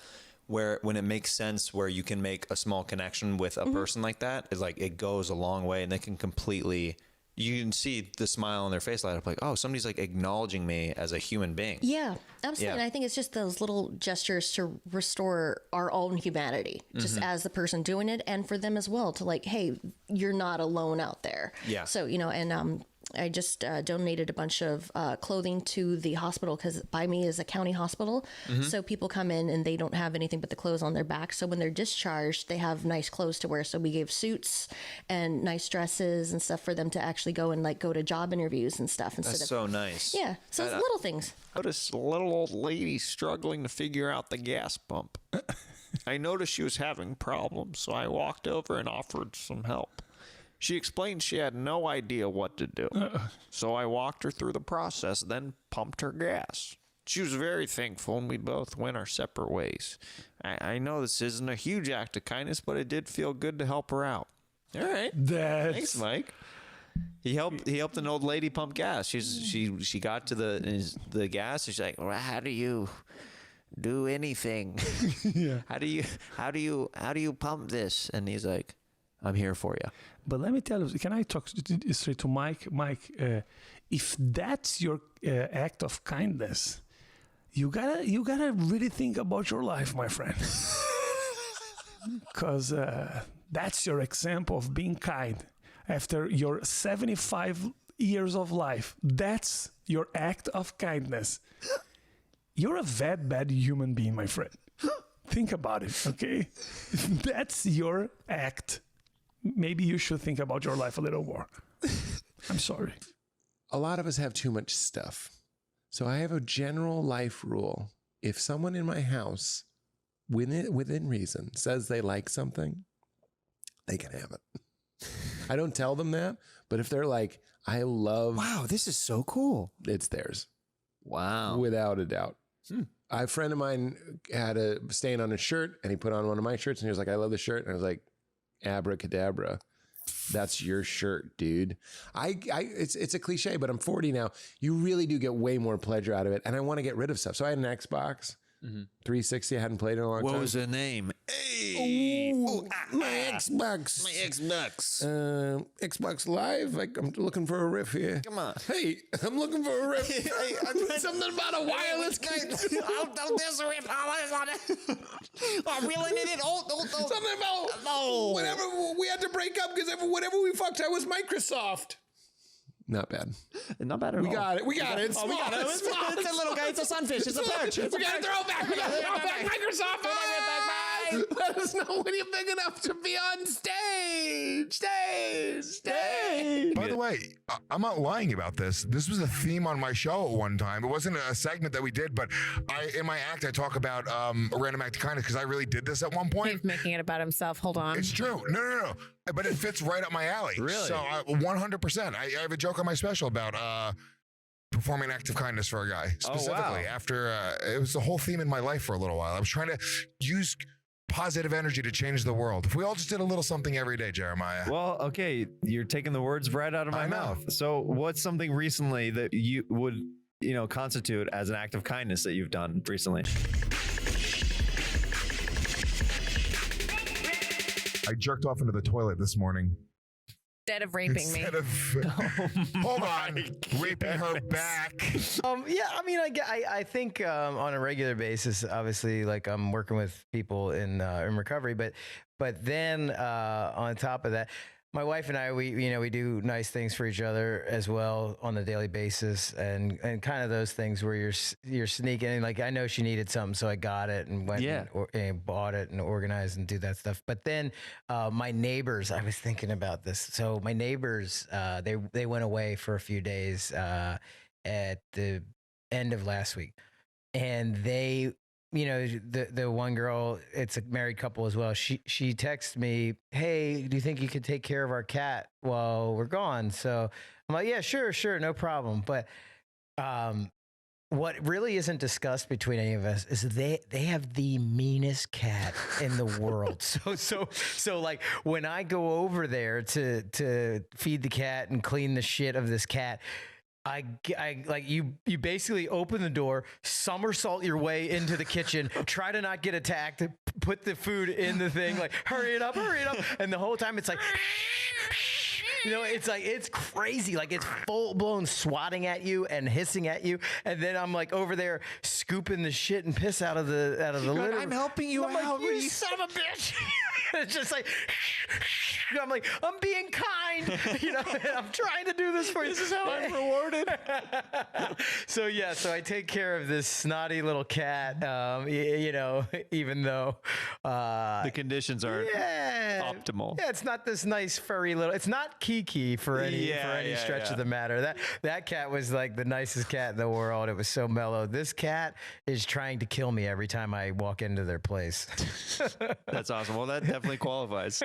when it makes sense, where you can make a small connection with a person like that, is like it goes a long way, and they can completely... You can see the smile on their face light up, like, oh, somebody's like acknowledging me as a human being. Yeah, absolutely. Yeah. And I think it's just those little gestures to restore our own humanity, just as the person doing it, and for them as well, to like, hey, you're not alone out there. Yeah. So, and I just donated a bunch of clothing to the hospital, because by me is a county hospital. So people come in and they don't have anything but the clothes on their back. So when they're discharged, they have nice clothes to wear. So we gave suits and nice dresses and stuff for them to actually go and like go to job interviews and stuff. That's so nice. Yeah. So it's little things. Noticed a little old lady struggling to figure out the gas pump. I noticed she was having problems, so I walked over and offered some help. She explained she had no idea what to do. So I walked her through the process, then pumped her gas. She was very thankful, and we both went our separate ways. I know this isn't a huge act of kindness, but it did feel good to help her out. All right. Thanks, Mike. He helped an old lady pump gas. She got to the gas, and she's like, well, how do you do anything? Yeah. How do you pump this? And he's like, I'm here for you. But let me tell you, can I talk straight to Mike? Mike, if that's your act of kindness, you gotta really think about your life, my friend. Because that's your example of being kind. After your 75 years of life, that's your act of kindness. You're a very bad human being, my friend. Think about it, okay? That's your act. Maybe you should think about your life a little more. I'm sorry. A lot of us have too much stuff. So I have a general life rule. If someone in my house, within reason, says they like something, they can have it. I don't tell them that, but if they're like, I love... Wow, this is so cool. It's theirs. Wow. Without a doubt. A friend of mine had a stain on his shirt, and he put on one of my shirts, and he was like, I love this shirt. And I was like, abracadabra, that's your shirt, dude. It's a cliche, but I'm 40 now. You really do get way more pleasure out of it, and I want to get rid of stuff. So I had an Xbox 360. I hadn't played in a long time. What was the name? My Xbox. My Xbox. Xbox Live. Like, I'm looking for a riff here. Come on. Hey, I'm looking for a riff. Something about a wireless. There's a riff. I really need it. Something about whenever we had to break up because whenever we fucked, I was Microsoft. Not bad. Not bad at all. We got it. We got it. It's we got it. It's a little guy. It's a sunfish. It's a perch. We got to throw it back. We got to throw it back. Microsoft. Bye. Let us know when you're big enough to be on stage. By the way, I'm not lying about this. This was a theme on my show at one time. It wasn't a segment that we did, but in my act, I talk about a random act of kindness because I really did this at one point. He's making it about himself. Hold on. It's true. No. But it fits right up my alley. Really? So 100%. I have a joke on my special about performing an act of kindness for a guy. Specifically, after it was the whole theme in my life for a little while. I was trying to use positive energy to change the world. If we all just did a little something every day, Jeremiah. Well, okay, you're taking the words right out of my mouth. So what's something recently that you would, constitute as an act of kindness that you've done recently? I jerked off into the toilet this morning. Instead of raping me. Hold on. Raping her back. I think on a regular basis, obviously, like I'm working with people in recovery, but then on top of that, my wife and I, we do nice things for each other as well on a daily basis, and kind of those things where you're sneaking in. Like I know she needed something, so I got it and went and bought it and organized and do that stuff. But then my neighbors, I was thinking about this. So my neighbors, they went away for a few days at the end of last week, and they the one girl, it's a married couple as well. She texted me, "Hey, do you think you could take care of our cat while we're gone?" So I'm like, "Yeah, sure, no problem." But what really isn't discussed between any of us is they have the meanest cat in the world. So like when I go over there to feed the cat and clean the shit of this cat, I like you basically open the door, somersault your way into the kitchen, try to not get attacked, put the food in the thing, like hurry it up. And the whole time it's like, it's like, it's crazy. Like it's full blown swatting at you and hissing at you. And then I'm like over there scooping the shit and piss out of the litter. I'm helping you out. Like, you son of a bitch. It's just like, I'm like, I'm being kind, and I'm trying to do this for you. This is how I'm rewarded. So I take care of this snotty little cat, even though the conditions aren't optimal. Yeah, it's not this nice furry little. It's not Kiki for any stretch of the matter. That cat was like the nicest cat in the world. It was so mellow. This cat is trying to kill me every time I walk into their place. That's awesome. Well, that definitely qualifies.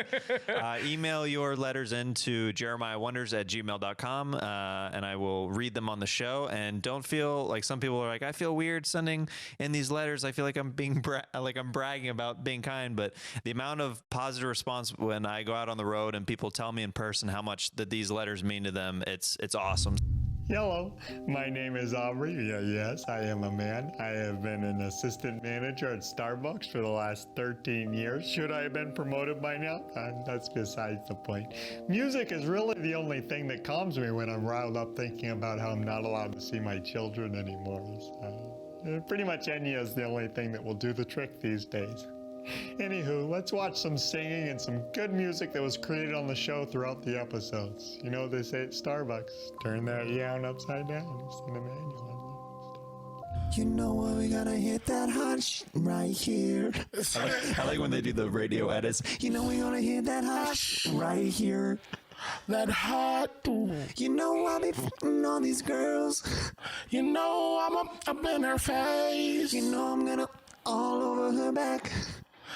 Email your letters into jeremiahwonders@gmail.com, and I will read them on the show. And don't feel like some people are like, I feel weird sending in these letters. I feel like I'm being I'm bragging about being kind, but the amount of positive response when I go out on the road and people tell me in person how much that these letters mean to them, it's awesome. Hello, my name is Aubrey. Yes, I am a man. I have been an assistant manager at Starbucks for the last 13 years. Should I have been promoted by now? That's besides the point. Music is really the only thing that calms me when I'm riled up thinking about how I'm not allowed to see my children anymore. So, pretty much Enya is the only thing that will do the trick these days. Anywho, let's watch some singing and some good music that was created on the show throughout the episodes. You know they say at Starbucks, turn that yawn upside down. It's in the manual. You know what, we gotta hit that hot right here. I like when they do the radio edits. You know we gonna hit that hot right here. That hot. You know I'll be f***ing all these girls. You know I'm up in her face. You know I'm gonna all over her back.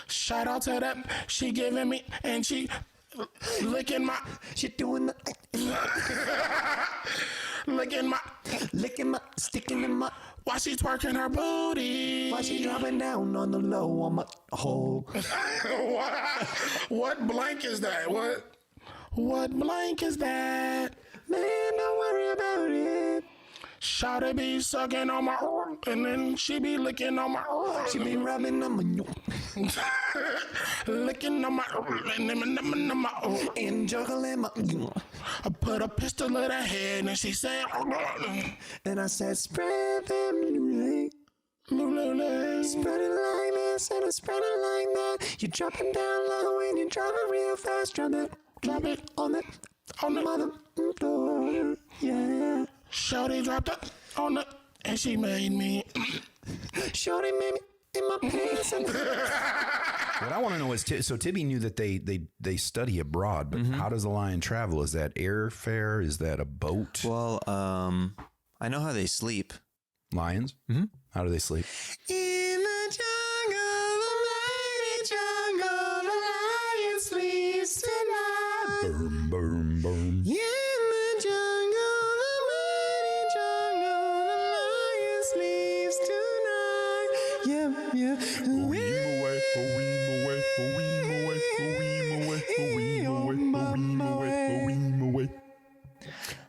Shout out to that. She giving me and she licking my. She doing the. licking my, sticking in my. While she's twerking her booty. While she dropping down on the low on my hole. What blank is that? What blank is that? Man, don't worry about it. Shawty be sucking on my and then she be licking on my she be rubbing on my licking on my and juggling my I put a pistol in her head and she said and I said spread them spread it like this and I spread it like that. You drop it down low and you drop it real fast. Drop it on the mother door. Yeah. Shorty dropped it on it, and she made me. Shorty made me in my pants. What I want to know is, so Tibby knew that they study abroad, but how does the lion travel? Is that airfare? Is that a boat? Well, I know how they sleep. Lions? Mm-hmm. How do they sleep? In the jungle, the lion sleeps tonight. Boom, boom, boom. Yeah. Yeah.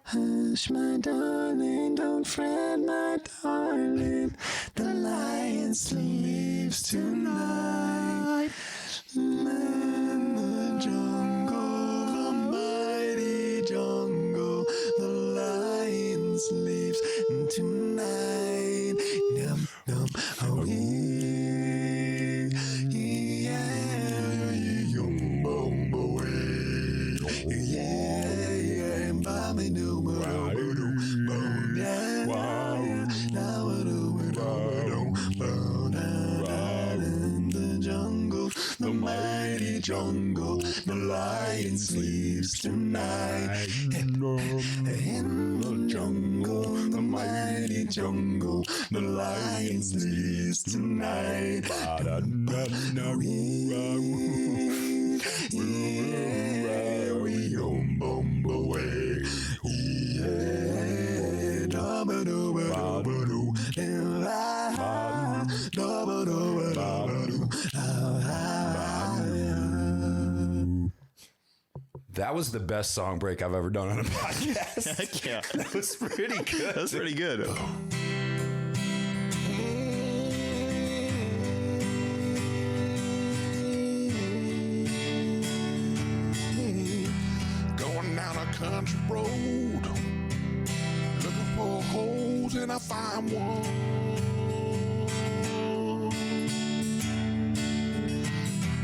Hush, my darling, don't fret, my darling. The lion sleeps tonight. In the jungle, the mighty jungle, the lion sleeps tonight. Num, num, oh, the mighty jungle, the lion sleeps tonight. In the jungle, the mighty jungle, the lions leaves tonight. We home bomb away. That was the best song break I've ever done on a podcast. Heck yeah. That was pretty good. That's pretty good. Going down a country road, looking for holes, and I find one.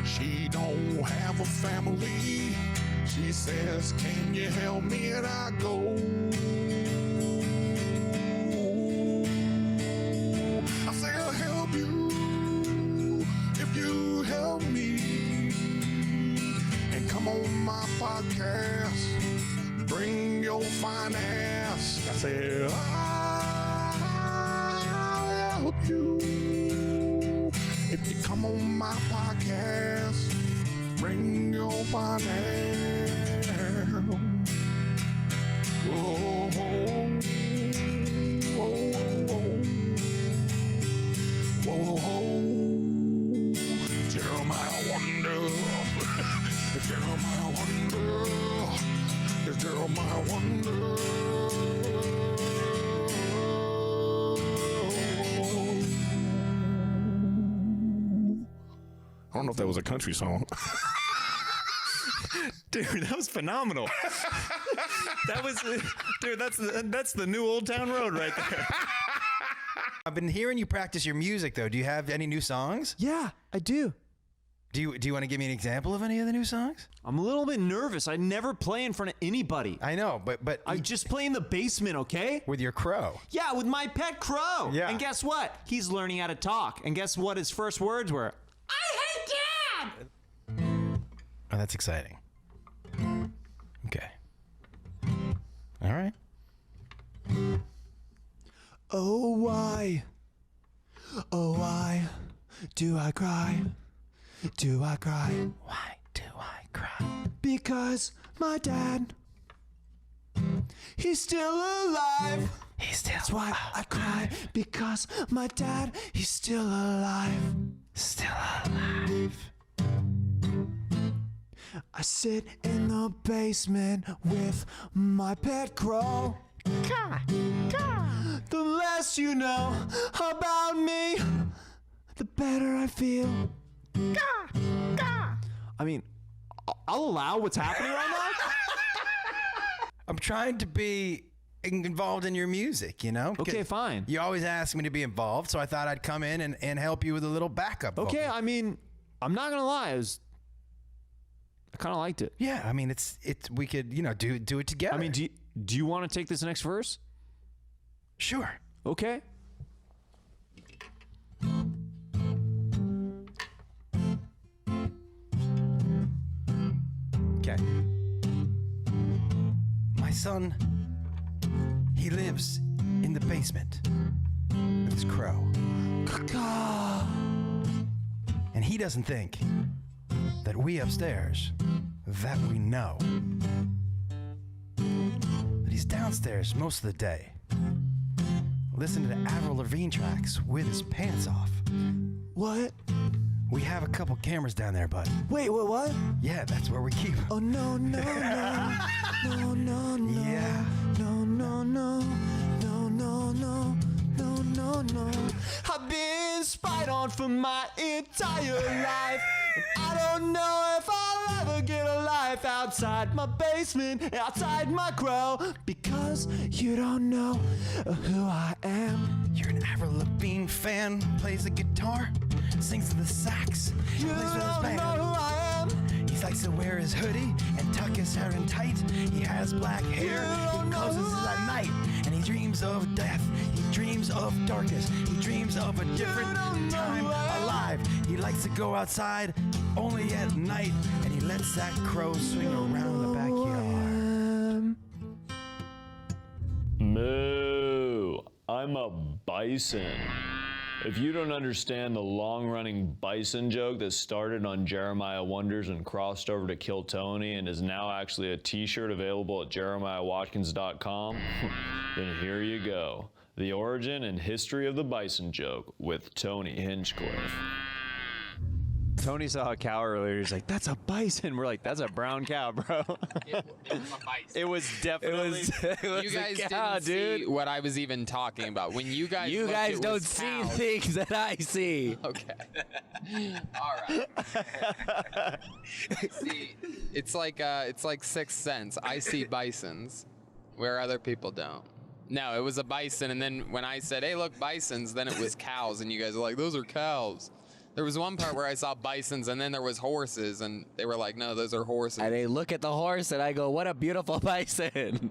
She don't have a family. She says, can you help me? And I go. I say, I'll help you if you help me. And come on my podcast, bring your fine ass. I say, I'll help you if you come on my podcast, bring your fine ass. Whoa, whoa, whoa, whoa. Jeremiah Wonder. Jeremiah Wonder. It's Jeremiah Wonder. I don't know if that was a country song. Dude, that was phenomenal. That was, dude. That's the new Old Town Road right there. I've been hearing you practice your music, though. Do you have any new songs? Yeah, I do. Do you want to give me an example of any of the new songs? I'm a little bit nervous. I never play in front of anybody. I know, but I just play in the basement, okay? With your crow. Yeah, with my pet crow. Yeah. And guess what? He's learning how to talk. And guess what his first words were? I hate Dad! Oh, that's exciting. Okay. All right. Oh, why do I cry? Do I cry? Why do I cry? Because my dad, he's still alive. That's why I cry. Because my dad, he's still alive. Still alive. I sit in the basement with my pet crow. The less you know about me, the better I feel. I mean, I'll allow what's happening right now. I'm trying to be involved in your music, you know? Okay, fine. You always ask me to be involved, so I thought I'd come in and help you with a little backup. Okay, I mean, I'm not gonna lie, I kind of liked it. Yeah, I mean, it's we could, do it together. I mean, do you want to take this next verse? Sure. Okay. Okay. My son, he lives in the basement with his crow. And he doesn't think that we upstairs, that we know, that he's downstairs most of the day, listening to Avril Lavigne tracks with his pants off. What? We have a couple cameras down there, bud. Wait, what? Yeah, that's where we keep them. Oh, no. Yeah. No. I've been spied on for my entire life. And I don't know if I'll ever get a life outside my basement, outside my crow, because you don't know who I am. You're an Avril Lavigne fan, plays the guitar, sings the sax, You plays with his don't band. know who I am. He likes to wear his hoodie and tuck his hair in tight. He has black hair, he closes his at night, and he dreams of death. He dreams of darkness. He dreams of a different time alive. He likes to go outside only at night, and he lets that crow swing around the backyard. Moo. I'm a bison. If you don't understand the long-running bison joke that started on Jeremiah Wonders and crossed over to Kill Tony and is now actually a t-shirt available at jeremiahwatkins.com, then here you go. The origin and history of the bison joke with Tony Hinchcliffe. Tony saw a cow earlier. He's like, "That's a bison." We're like, "That's a brown cow, bro." It was definitely. It was You guys a cow, didn't see what I was even talking about. When you guys You looked, guys it don't was see cows. things that I see. Okay. All right. See, it's like Sixth Sense. I see bisons where other people don't. No, it was a bison, and then when I said, "Hey, look, bisons," then it was cows, and you guys are like, "Those are cows." There was one part where I saw bisons, and then there was horses, and they were like, "No, those are horses." And I look at the horse and I go, "What a beautiful bison."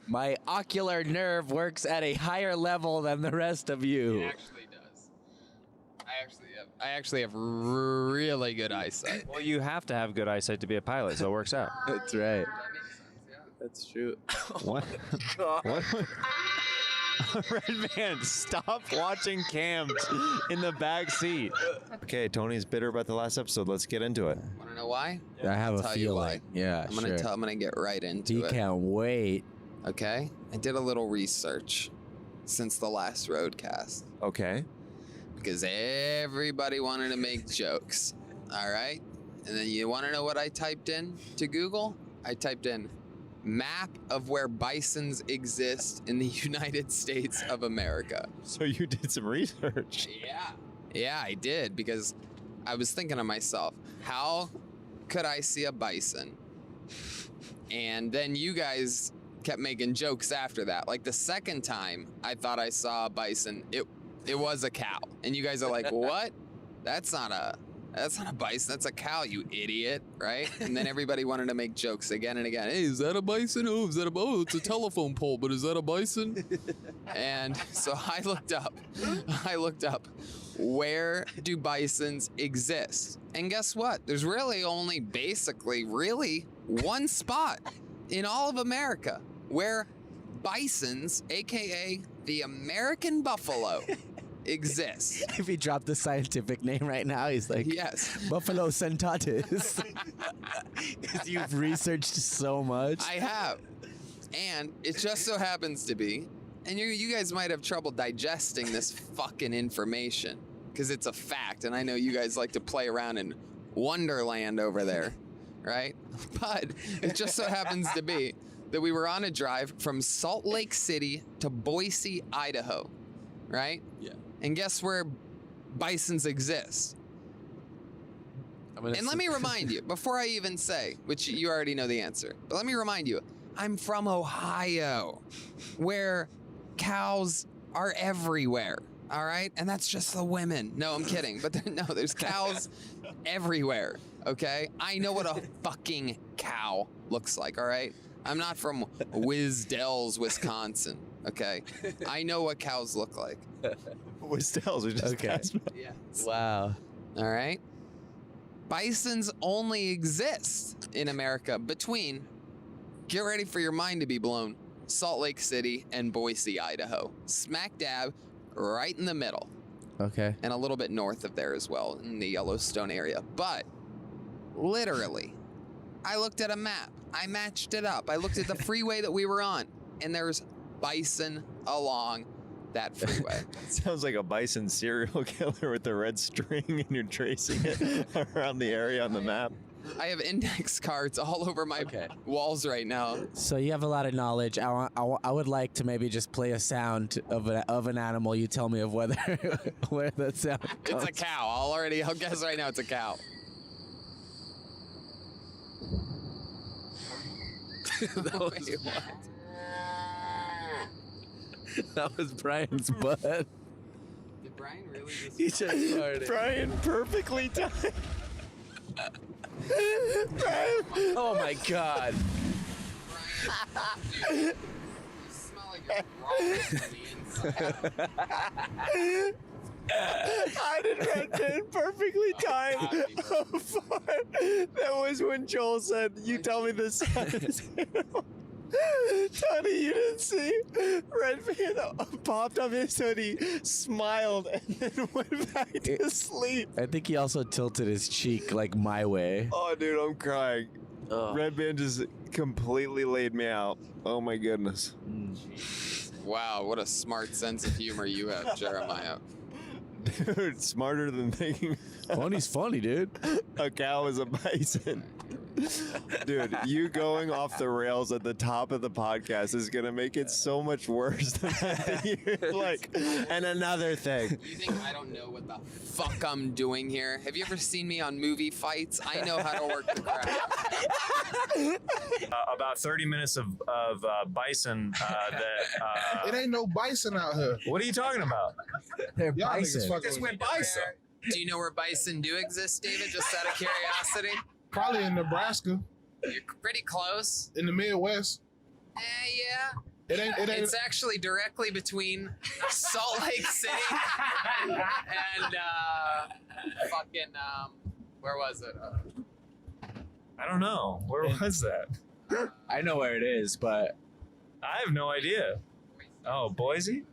My ocular nerve works at a higher level than the rest of you. It actually does. I actually have really good eyesight. Well, you have to have good eyesight to be a pilot, so it works out. That's right. That's true. What? What? Redban, stop watching cams in the back seat. Okay, Tony's bitter about the last episode. Let's get into it. Want to know why? I have I'll a tell you feeling. Yeah, I'm gonna get right into He it. can't wait. Okay, I did a little research since the last Roadcast. Okay. Because everybody wanted to make jokes. All right, and then you want to know what I typed in to Google? I typed in map of where bisons exist in the United States of America. So you did some research. Yeah, I did, because I was thinking to myself, how could I see a bison? And then you guys kept making jokes after that. Like the second time I thought I saw a bison, it was a cow. And you guys are like, what? That's not a bison, that's a cow, you idiot, right? And then everybody wanted to make jokes again and again. Hey, is that a bison? Oh, it's a telephone pole, but is that a bison? And so I looked up, where do bisons exist? And guess what? There's really only basically really one spot in all of America where bisons, AKA the American buffalo, exists. If he dropped the scientific name right now, he's like, yes, Buffalo sentatus. Because you've researched so much. I have. And it just so happens to be, and you guys might have trouble digesting this fucking information, because it's a fact, and I know you guys like to play around in Wonderland over there, right? But it just so happens to be that we were on a drive from Salt Lake City to Boise, Idaho, right? Yeah. And guess where bisons exist? And let me remind you, before I even say, which you already know the answer, but let me remind you, I'm from Ohio, where cows are everywhere, all right? And that's just the women. No, I'm kidding. But no, there's cows everywhere, okay? I know what a fucking cow looks like, all right? I'm not from Wisdells, Wisconsin, okay? I know what cows look like. Wisdells, we just passed by. Yeah. Wow. All right. Bisons only exist in America between, get ready for your mind to be blown, Salt Lake City and Boise, Idaho. Smack dab right in the middle. Okay. And a little bit north of there as well, in the Yellowstone area. But literally, I looked at a map. I matched it up. I looked at the freeway that we were on, and there's bison along that freeway. Sounds like a bison serial killer with the red string, and you're tracing it around the area on the map. I have index cards all over my walls right now. So you have a lot of knowledge. I would like to maybe just play a sound of an animal. You tell me of whether where that sound comes. It's a cow. I'll guess right now it's a cow. Wait, what? That was Brian's butt. Did Brian really just... He just farted. Brian perfectly timed. Brian. Oh my God. Brian, you smell like you're raw from the inside. How did Redban perfectly time a fart? That was when Joel said, "You tell me the size." Tony, you didn't see Redban popped up his hoodie, smiled, and then went back to sleep. I think he also tilted his cheek like my way. Oh, dude, I'm crying. Redban just completely laid me out. Oh my goodness. Wow, what a smart sense of humor you have, Jeremiah. Dude, smarter than thinking. Funny's funny, dude. A cow is a bison. Dude, you going off the rails at the top of the podcast is gonna make it so much worse than that. Like, and another thing. You think I don't know what the fuck I'm doing here? Have you ever seen me on movie fights? I know how to work the crowd. About 30 minutes of bison that... It ain't no bison out here. What are you talking about? They're bison. Just went bison. Do you know where bison do exist, David? Just out of curiosity. Probably in Nebraska. You're pretty close. In the Midwest. Yeah. It ain't. It's actually directly between Salt Lake City and where was it? I don't know. Where was that? I know where it is, but I have no idea. Oh, Boise?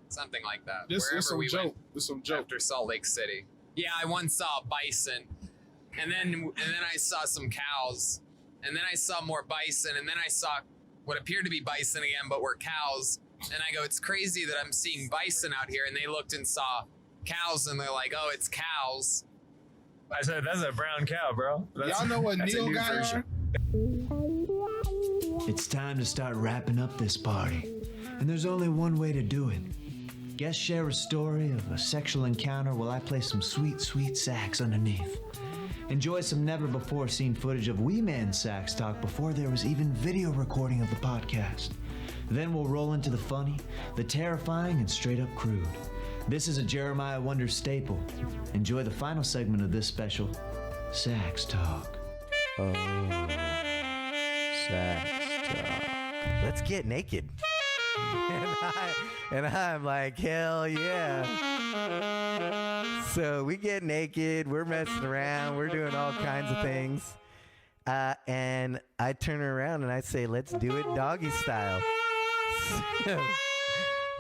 Something like that. This Wherever some we joke. went This some joke. after Salt Lake City. Yeah, I once saw a bison, and then I saw some cows, and then I saw more bison, and then I saw what appeared to be bison again, but were cows. And I go, it's crazy that I'm seeing bison out here, and they looked and saw cows, and they're like, oh, it's cows. I said, that's a brown cow, bro. Y'all know what that's a Neil new got version. It's time to start wrapping up this party. And there's only one way to do it. Guests share a story of a sexual encounter while I play some sweet, sweet sax underneath. Enjoy some never-before-seen footage of wee man sax talk before there was even video recording of the podcast. Then we'll roll into the funny, the terrifying, and straight-up crude. This is a Jeremiah Wonder staple. Enjoy the final segment of this special, Sax Talk. Oh, sax talk. Let's get naked. And I'm like, hell yeah. So we get naked, we're messing around, we're doing all kinds of things. And I turn around and I say, let's do it doggy style. So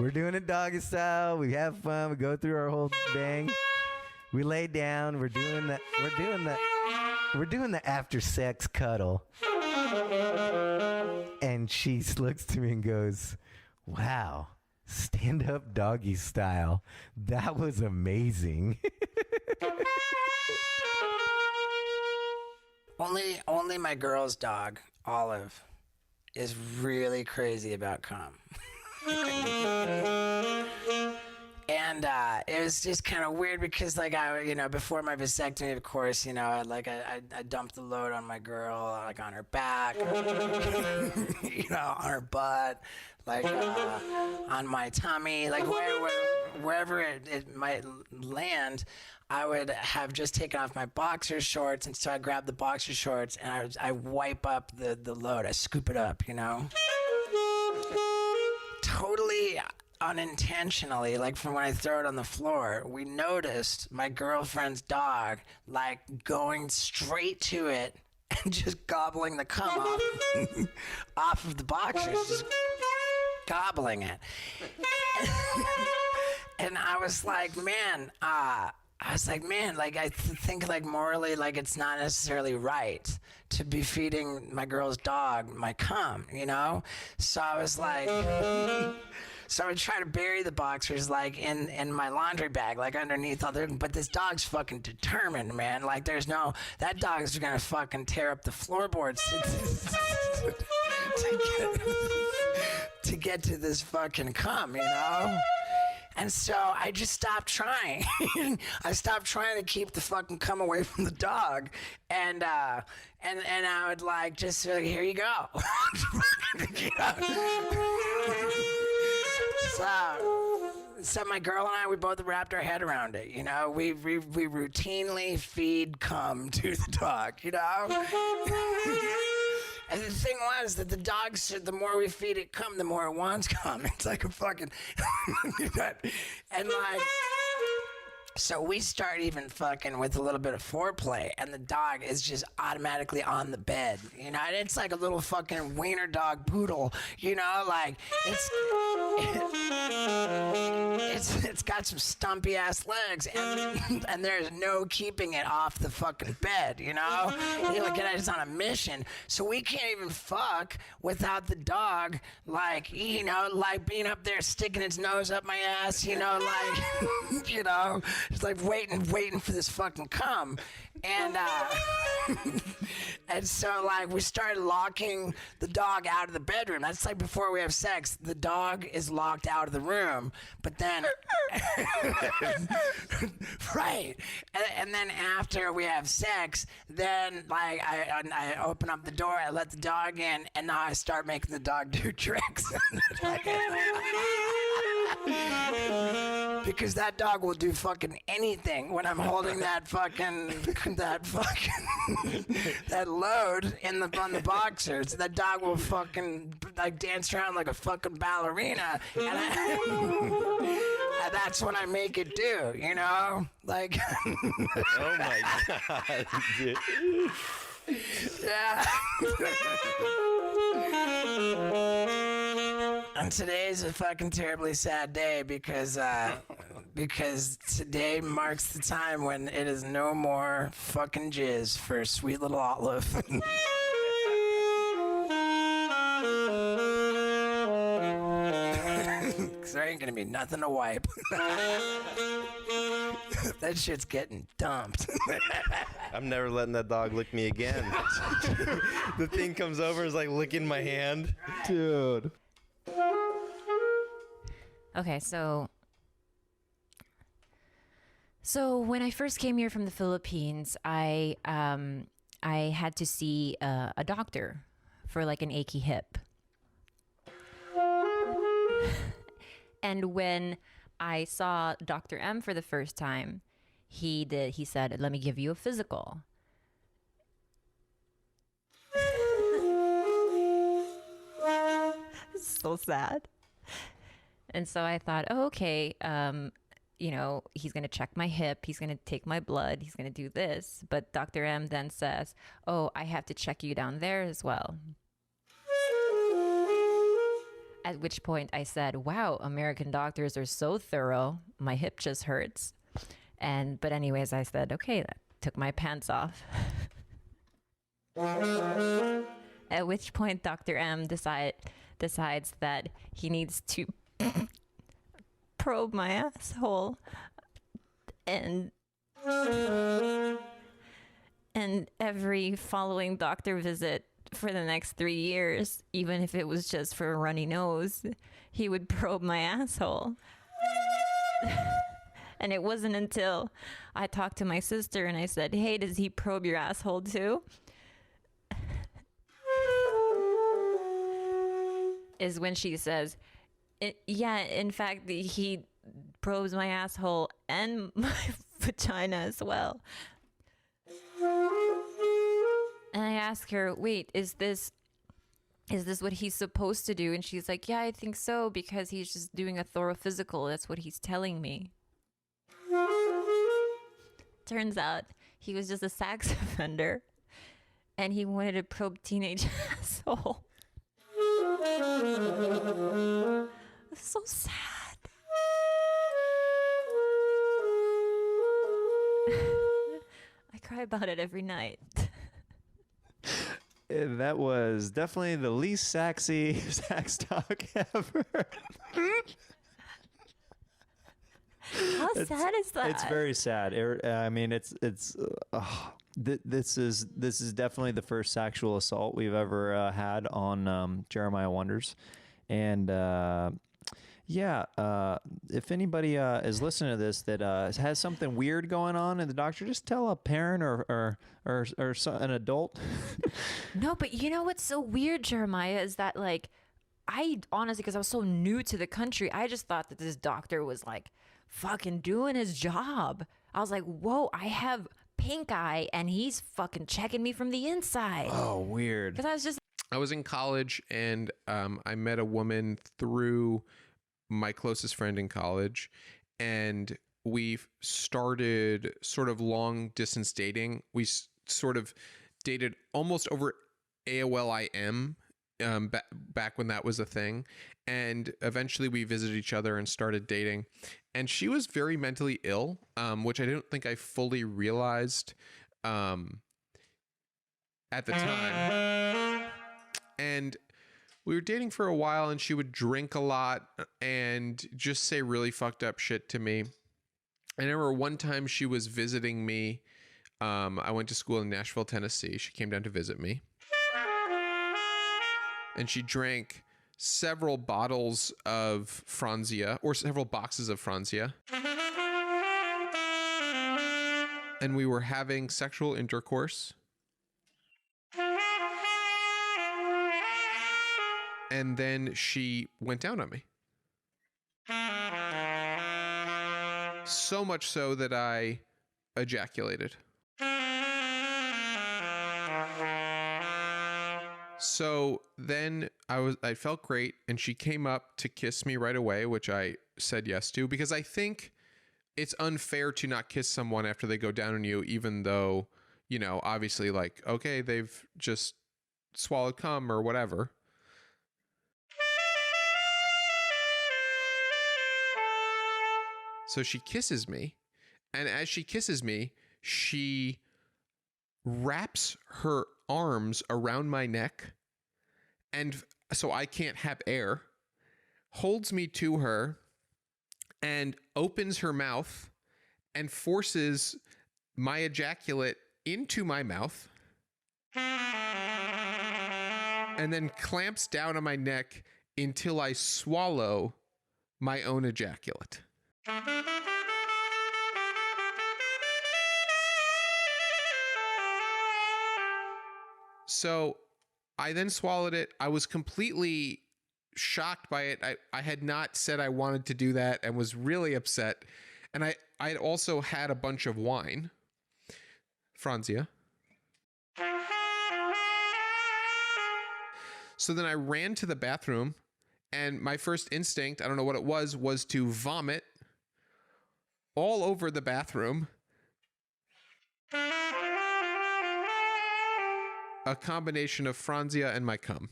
we're doing it doggy style, we have fun, we go through our whole thing. We lay down, we're doing the after sex cuddle. And she looks to me and goes, wow, stand up doggy style. That was amazing. Only my girl's dog, Olive, is really crazy about cum. And it was just kind of weird because, like, before my vasectomy, of course, I dumped the load on my girl, like on her back, on her butt, like on my tummy, like wherever it might land. I would have just taken off my boxer shorts, and so I grab the boxer shorts and I wipe up the load. I scoop it up, Totally unintentionally, like from when I throw it on the floor, we noticed my girlfriend's dog like going straight to it and just gobbling the cum off of the boxers, just gobbling it. And I was like, man, I think like morally, like it's not necessarily right to be feeding my girl's dog my cum, So I was like, so I would try to bury the boxers like in my laundry bag, like underneath other, but this dog's fucking determined, man. Like that dog's gonna fucking tear up the floorboards to get to this fucking cum, And so I just stopped trying. I stopped trying to keep the fucking cum away from the dog, and I would like just like, here you go. So my girl and I, we both wrapped our head around it. We routinely feed cum to the dog. And the thing was that the dogs, the more we feed it cum, the more it wants cum. It's like a fucking, and like, So we start even fucking with a little bit of foreplay, and the dog is just automatically on the bed. You know, and it's like a little fucking wiener dog poodle. You know, like it's got some stumpy ass legs, and there's no keeping it off the fucking bed. You know, it's on a mission, so we can't even fuck without the dog, like, you know, like being up there sticking its nose up my ass. You know, like you know. It's like waiting for this fucking cum. And and so like we started locking the dog out of the bedroom. That's like before we have sex, the dog is locked out of the room. But then right. And then after we have sex, then like I open up the door, I let the dog in, and now I start making the dog do tricks. Because that dog will do fucking anything when I'm holding that load on the boxers. That dog will fucking like dance around like a fucking ballerina, and that's what I make it do, you know? Like Oh my god, dude. Yeah. And today is a fucking terribly sad day because today marks the time when it is no more fucking jizz for sweet little Olive. There ain't gonna be nothing to wipe. That shit's getting dumped. I'm never letting that dog lick me again. The thing comes over, is like licking my hand. Dude. Okay, so when I first came here from the Philippines, I had to see a doctor for like an achy hip. And when I saw Dr. M for the first time, he said, "Let me give you a physical." So sad. And so I thought, oh, okay, you know, he's going to check my hip. He's going to take my blood. He's going to do this. But Dr. M then says, oh, I have to check you down there as well. At which point I said, wow, American doctors are so thorough. My hip just hurts. But anyways, I said, okay, that took my pants off. At which point Dr. M decides that he needs to probe my asshole, and every following doctor visit for the next 3 years, even if it was just for a runny nose, he would probe my asshole. And it wasn't until I talked to my sister and I said, hey, does he probe your asshole too? Is when she says, yeah, in fact, he probes my asshole and my vagina as well. And I ask her, wait, is this what he's supposed to do? And she's like, yeah, I think so, because he's just doing a thorough physical. That's what he's telling me. Turns out he was just a sex offender, and he wanted to probe teenage asshole. It's so sad. I cry about it every night. That was definitely the least sexy sax talk ever. How sad is that? It's very sad. I mean, this is definitely the first sexual assault we've ever had on Jeremiah Wonders, and if anybody is listening to this that has something weird going on in the doctor, just tell a parent or an adult. No, but you know what's so weird, Jeremiah, is that like I honestly, because I was so new to the country, I just thought that this doctor was like fucking doing his job. I was like, whoa, I have pink eye and he's fucking checking me from the inside. Oh, weird. Because I was in college and I met a woman through my closest friend in college, and we started sort of long distance dating. We sort of dated almost over AOL IM back when that was a thing. And eventually we visited each other and started dating. And she was very mentally ill, which I don't think I fully realized at the time. And we were dating for a while, and she would drink a lot and just say really fucked up shit to me. I remember one time she was visiting me. I went to school in Nashville, Tennessee. She came down to visit me. And she drank several bottles of Franzia, or several boxes of Franzia. And we were having sexual intercourse. And then she went down on me. So much so that I ejaculated. So then I felt great, and she came up to kiss me right away, which I said yes to, because I think it's unfair to not kiss someone after they go down on you, even though, you know, obviously, like, okay, they've just swallowed cum or whatever. So she kisses me, and as she kisses me, she wraps her arms around my neck, and so I can't have air, holds me to her, and opens her mouth and forces my ejaculate into my mouth, and then clamps down on my neck until I swallow my own ejaculate. So I then swallowed it. I was completely shocked by it. I had not said I wanted to do that and was really upset. And I had also had a bunch of wine. Franzia. So then I ran to the bathroom, and my first instinct, I don't know what it was to vomit all over the bathroom. A combination of Franzia and my cum.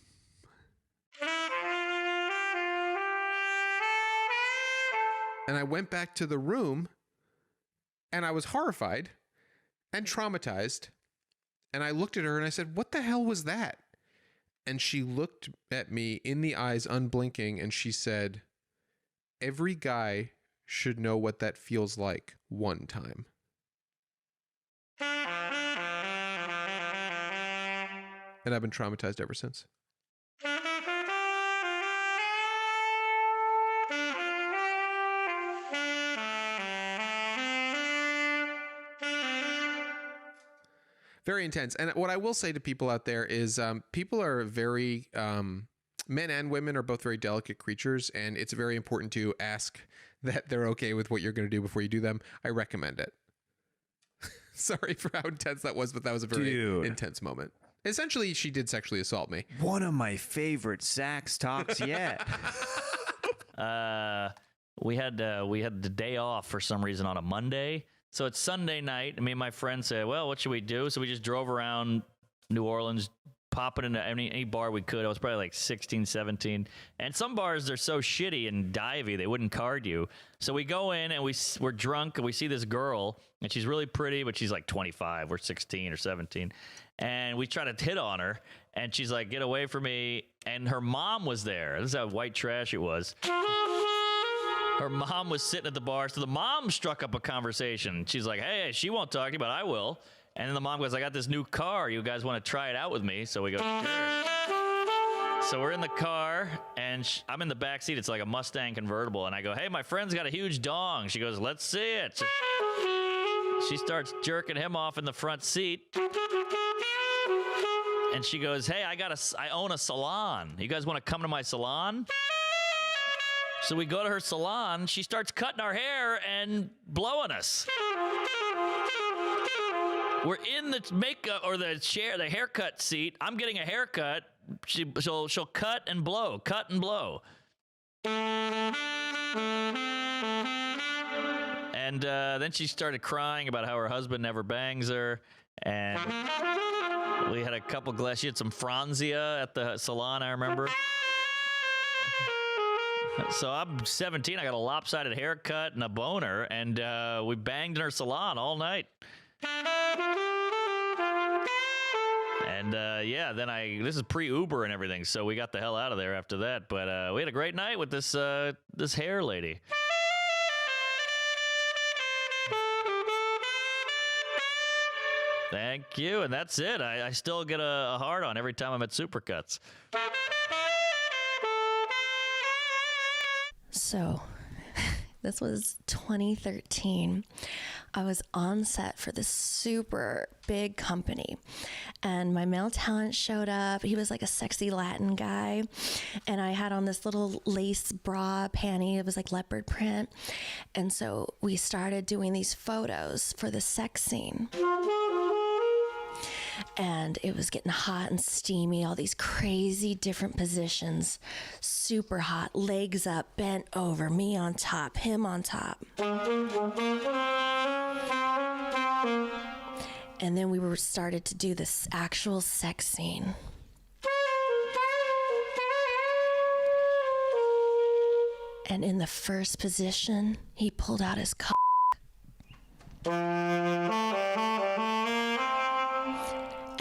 And I went back to the room, and I was horrified and traumatized. And I looked at her and I said, "What the hell was that?" And she looked at me in the eyes, unblinking, and she said, "Every guy should know what that feels like one time." And I've been traumatized ever since. Very intense. And what I will say to people out there is people are very, men and women are both very delicate creatures, and it's very important to ask that they're okay with what you're going to do before you do them. I recommend it. Sorry for how intense that was, but that was a very intense moment. Essentially, she did sexually assault me. One of my favorite sax talks yet. We had the day off for some reason on a Monday. So it's Sunday night, and me and my friend said, well, what should we do? So we just drove around New Orleans, popping into any bar we could. I was probably like 16, 17. And some bars, they're so shitty and divey, they wouldn't card you. So we go in, and we're drunk, and we see this girl, and she's really pretty, but she's like 25. We're 16 or 17. And we try to hit on her, and she's like, "Get away from me." And her mom was there. This is how white trash it was. Her mom was sitting at the bar, so the mom struck up a conversation. She's like, "Hey, she won't talk to you, but I will." And then the mom goes, "I got this new car. You guys want to try it out with me?" So we go, "Sure." So we're in the car, and I'm in the back seat. It's like a Mustang convertible. And I go, "Hey, my friend's got a huge dong." She goes, "Let's see it." So she starts jerking him off in the front seat. And she goes, "Hey, I own a salon. You guys want to come to my salon?" So we go to her salon. She starts cutting our hair and blowing us. We're in the makeup or the chair, the haircut seat. I'm getting a haircut. She'll cut and blow, cut and blow. And then she started crying about how her husband never bangs her. And we had a couple glasses. She had some Franzia at the salon, I remember. So I'm 17. I got a lopsided haircut and a boner. And we banged in her salon all night. And yeah, then this is pre-Uber and everything, so we got the hell out of there after that. But we had a great night with this this hair lady. Thank you, and that's it. I still get a hard on every time I'm at Supercuts. So, this was 2013. I was on set for this super big company, and my male talent showed up. He was like a sexy Latin guy, and I had on this little lace bra panty. It was like leopard print, and so we started doing these photos for the sex scene. And it was getting hot and steamy, all these crazy different positions, super hot, legs up, bent over, me on top, him on top. And then we were started to do this actual sex scene. And in the first position, he pulled out his cock.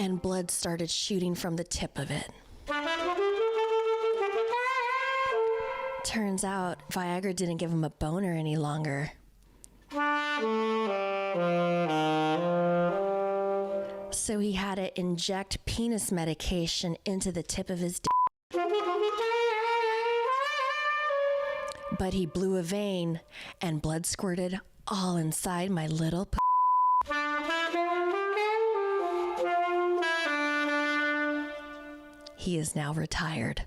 And blood started shooting from the tip of it. Turns out Viagra didn't give him a boner any longer. So he had to inject penis medication into the tip of his dick. But he blew a vein and blood squirted all inside my little He is now retired.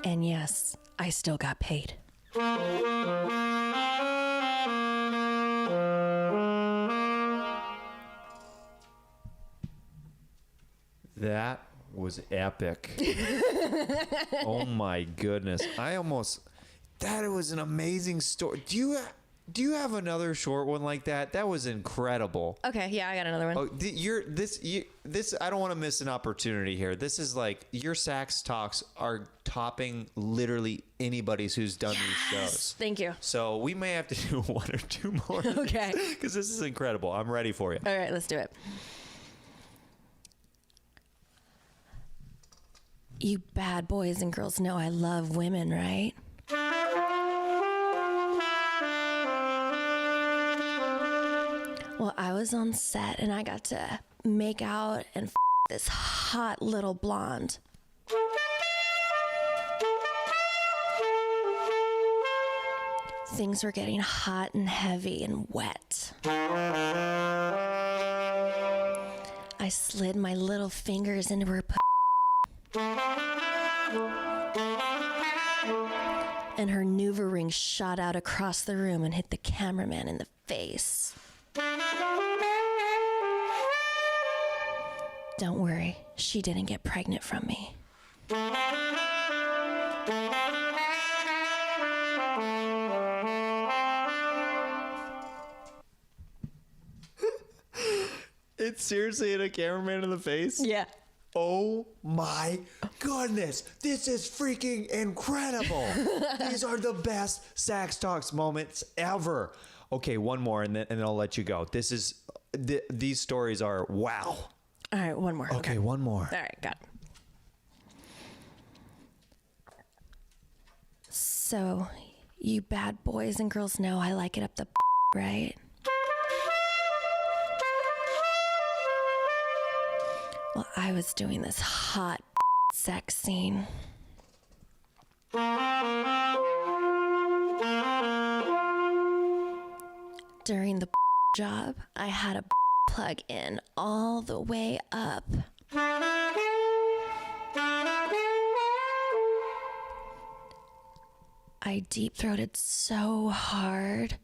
And yes, I still got paid. That was epic. Oh my goodness. That was an amazing story. Do you have another short one like that? That was incredible. Okay, yeah, I got another one. Oh, this I don't want to miss an opportunity here. This is like your sax talks are topping literally anybody's who's done these shows. Thank you. So we may have to do one or two more. Okay. Because this is incredible. I'm ready for you. All right, let's do it. You bad boys and girls know I love women, right? Well, I was on set and I got to make out and this hot little blonde. Things were getting hot and heavy and wet. I slid my little fingers into her and her Nuva ring shot out across the room and hit the cameraman in the face. Don't worry, she didn't get pregnant from me. It's seriously hit a cameraman in the face? Yeah. Oh my goodness. This is freaking incredible. These are the best Sax Talks moments ever. Okay, one more and then I'll let you go. These stories are wow. All right, one more. Okay, one more. All right, got it. So, you bad boys and girls know I like it up the right? Well, I was doing this hot sex scene. During the job, I had a plug in all the way up. I deep-throated so hard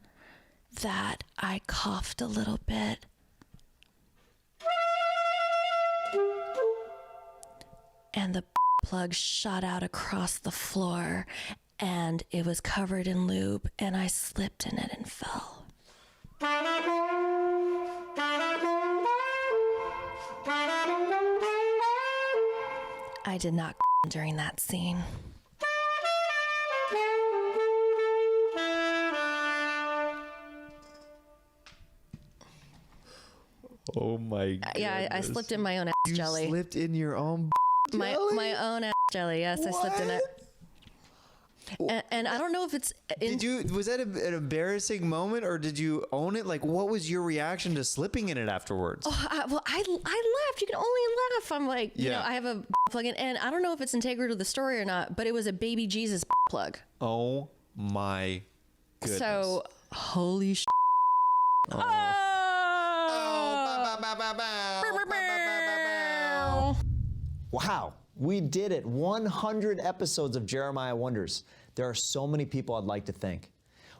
that I coughed a little bit. And the plug shot out across the floor, and it was covered in lube, and I slipped in it and fell. I did not during that scene. Oh my god. Yeah, I slipped in my own ass You jelly. slipped in your own My own ass jelly. Yes, I slipped in it. And I don't know if it's. Was that an embarrassing moment, or did you own it? Like, what was your reaction to slipping in it afterwards? Oh, I laughed. You can only laugh. I'm like, you know, Yeah. I have a plug in, and I don't know if it's integral to the story or not, but it was a baby Jesus plug. Oh my goodness. So, holy sh. Wow, we did it. 100 episodes of Jeremiah Wonders. There are so many people I'd like to thank.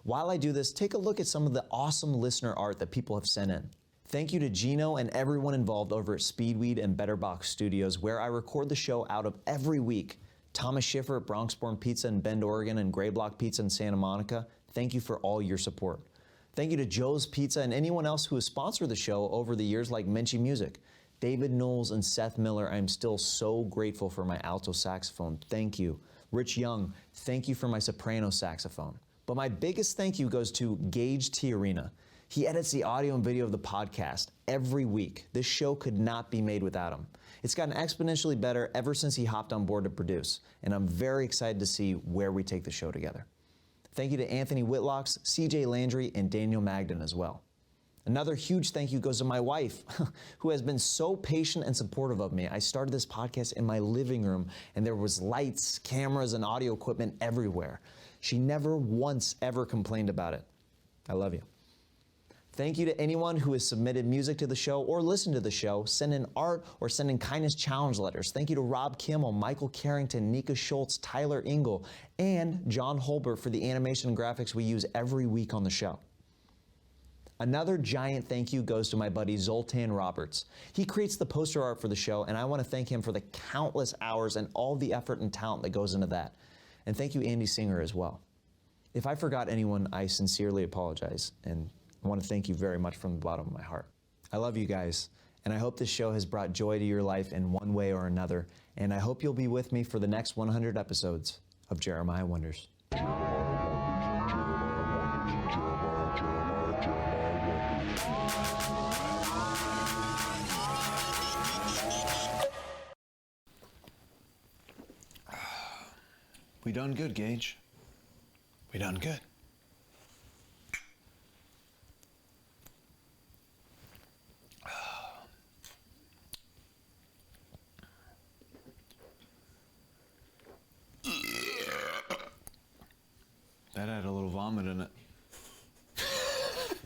While I do this, take a look at some of the awesome listener art that people have sent in. Thank you to Gino and everyone involved over at Speedweed and Betterbox Studios, where I record the show out of every week. Thomas Schiffer at Bronxborn Pizza in Bend, Oregon, and Gray Block Pizza in Santa Monica, thank you for all your support. Thank you to Joe's Pizza and anyone else who has sponsored the show over the years, like Menchey Music. David Knowles and Seth Miller, I'm still so grateful for my alto saxophone. Thank you. Rich Young, thank you for my soprano saxophone. But my biggest thank you goes to Gage Tiarina. He edits the audio and video of the podcast every week. This show could not be made without him. It's gotten exponentially better ever since he hopped on board to produce, and I'm very excited to see where we take the show together. Thank you to Anthony Whitlocks, CJ Landry, and Daniel Magden as well. Another huge thank you goes to my wife, who has been so patient and supportive of me. I started this podcast in my living room, and there was lights, cameras, and audio equipment everywhere. She never once ever complained about it. I love you. Thank you to anyone who has submitted music to the show or listened to the show, sent in art, or sent in kindness challenge letters. Thank you to Rob Kimmel, Michael Carrington, Neka Schultz, Tyler Engel, and John Holbert for the animation and graphics we use every week on the show. Another giant thank you goes to my buddy Zoltan Roberts. He creates the poster art for the show, and I want to thank him for the countless hours and all the effort and talent that goes into that. And thank you, Andy Singer, as well. If I forgot anyone, I sincerely apologize, and I want to thank you very much from the bottom of my heart. I love you guys, and I hope this show has brought joy to your life in one way or another, and I hope you'll be with me for the next 100 episodes of Jeremiah Wonders. We done good, Gage. We done good.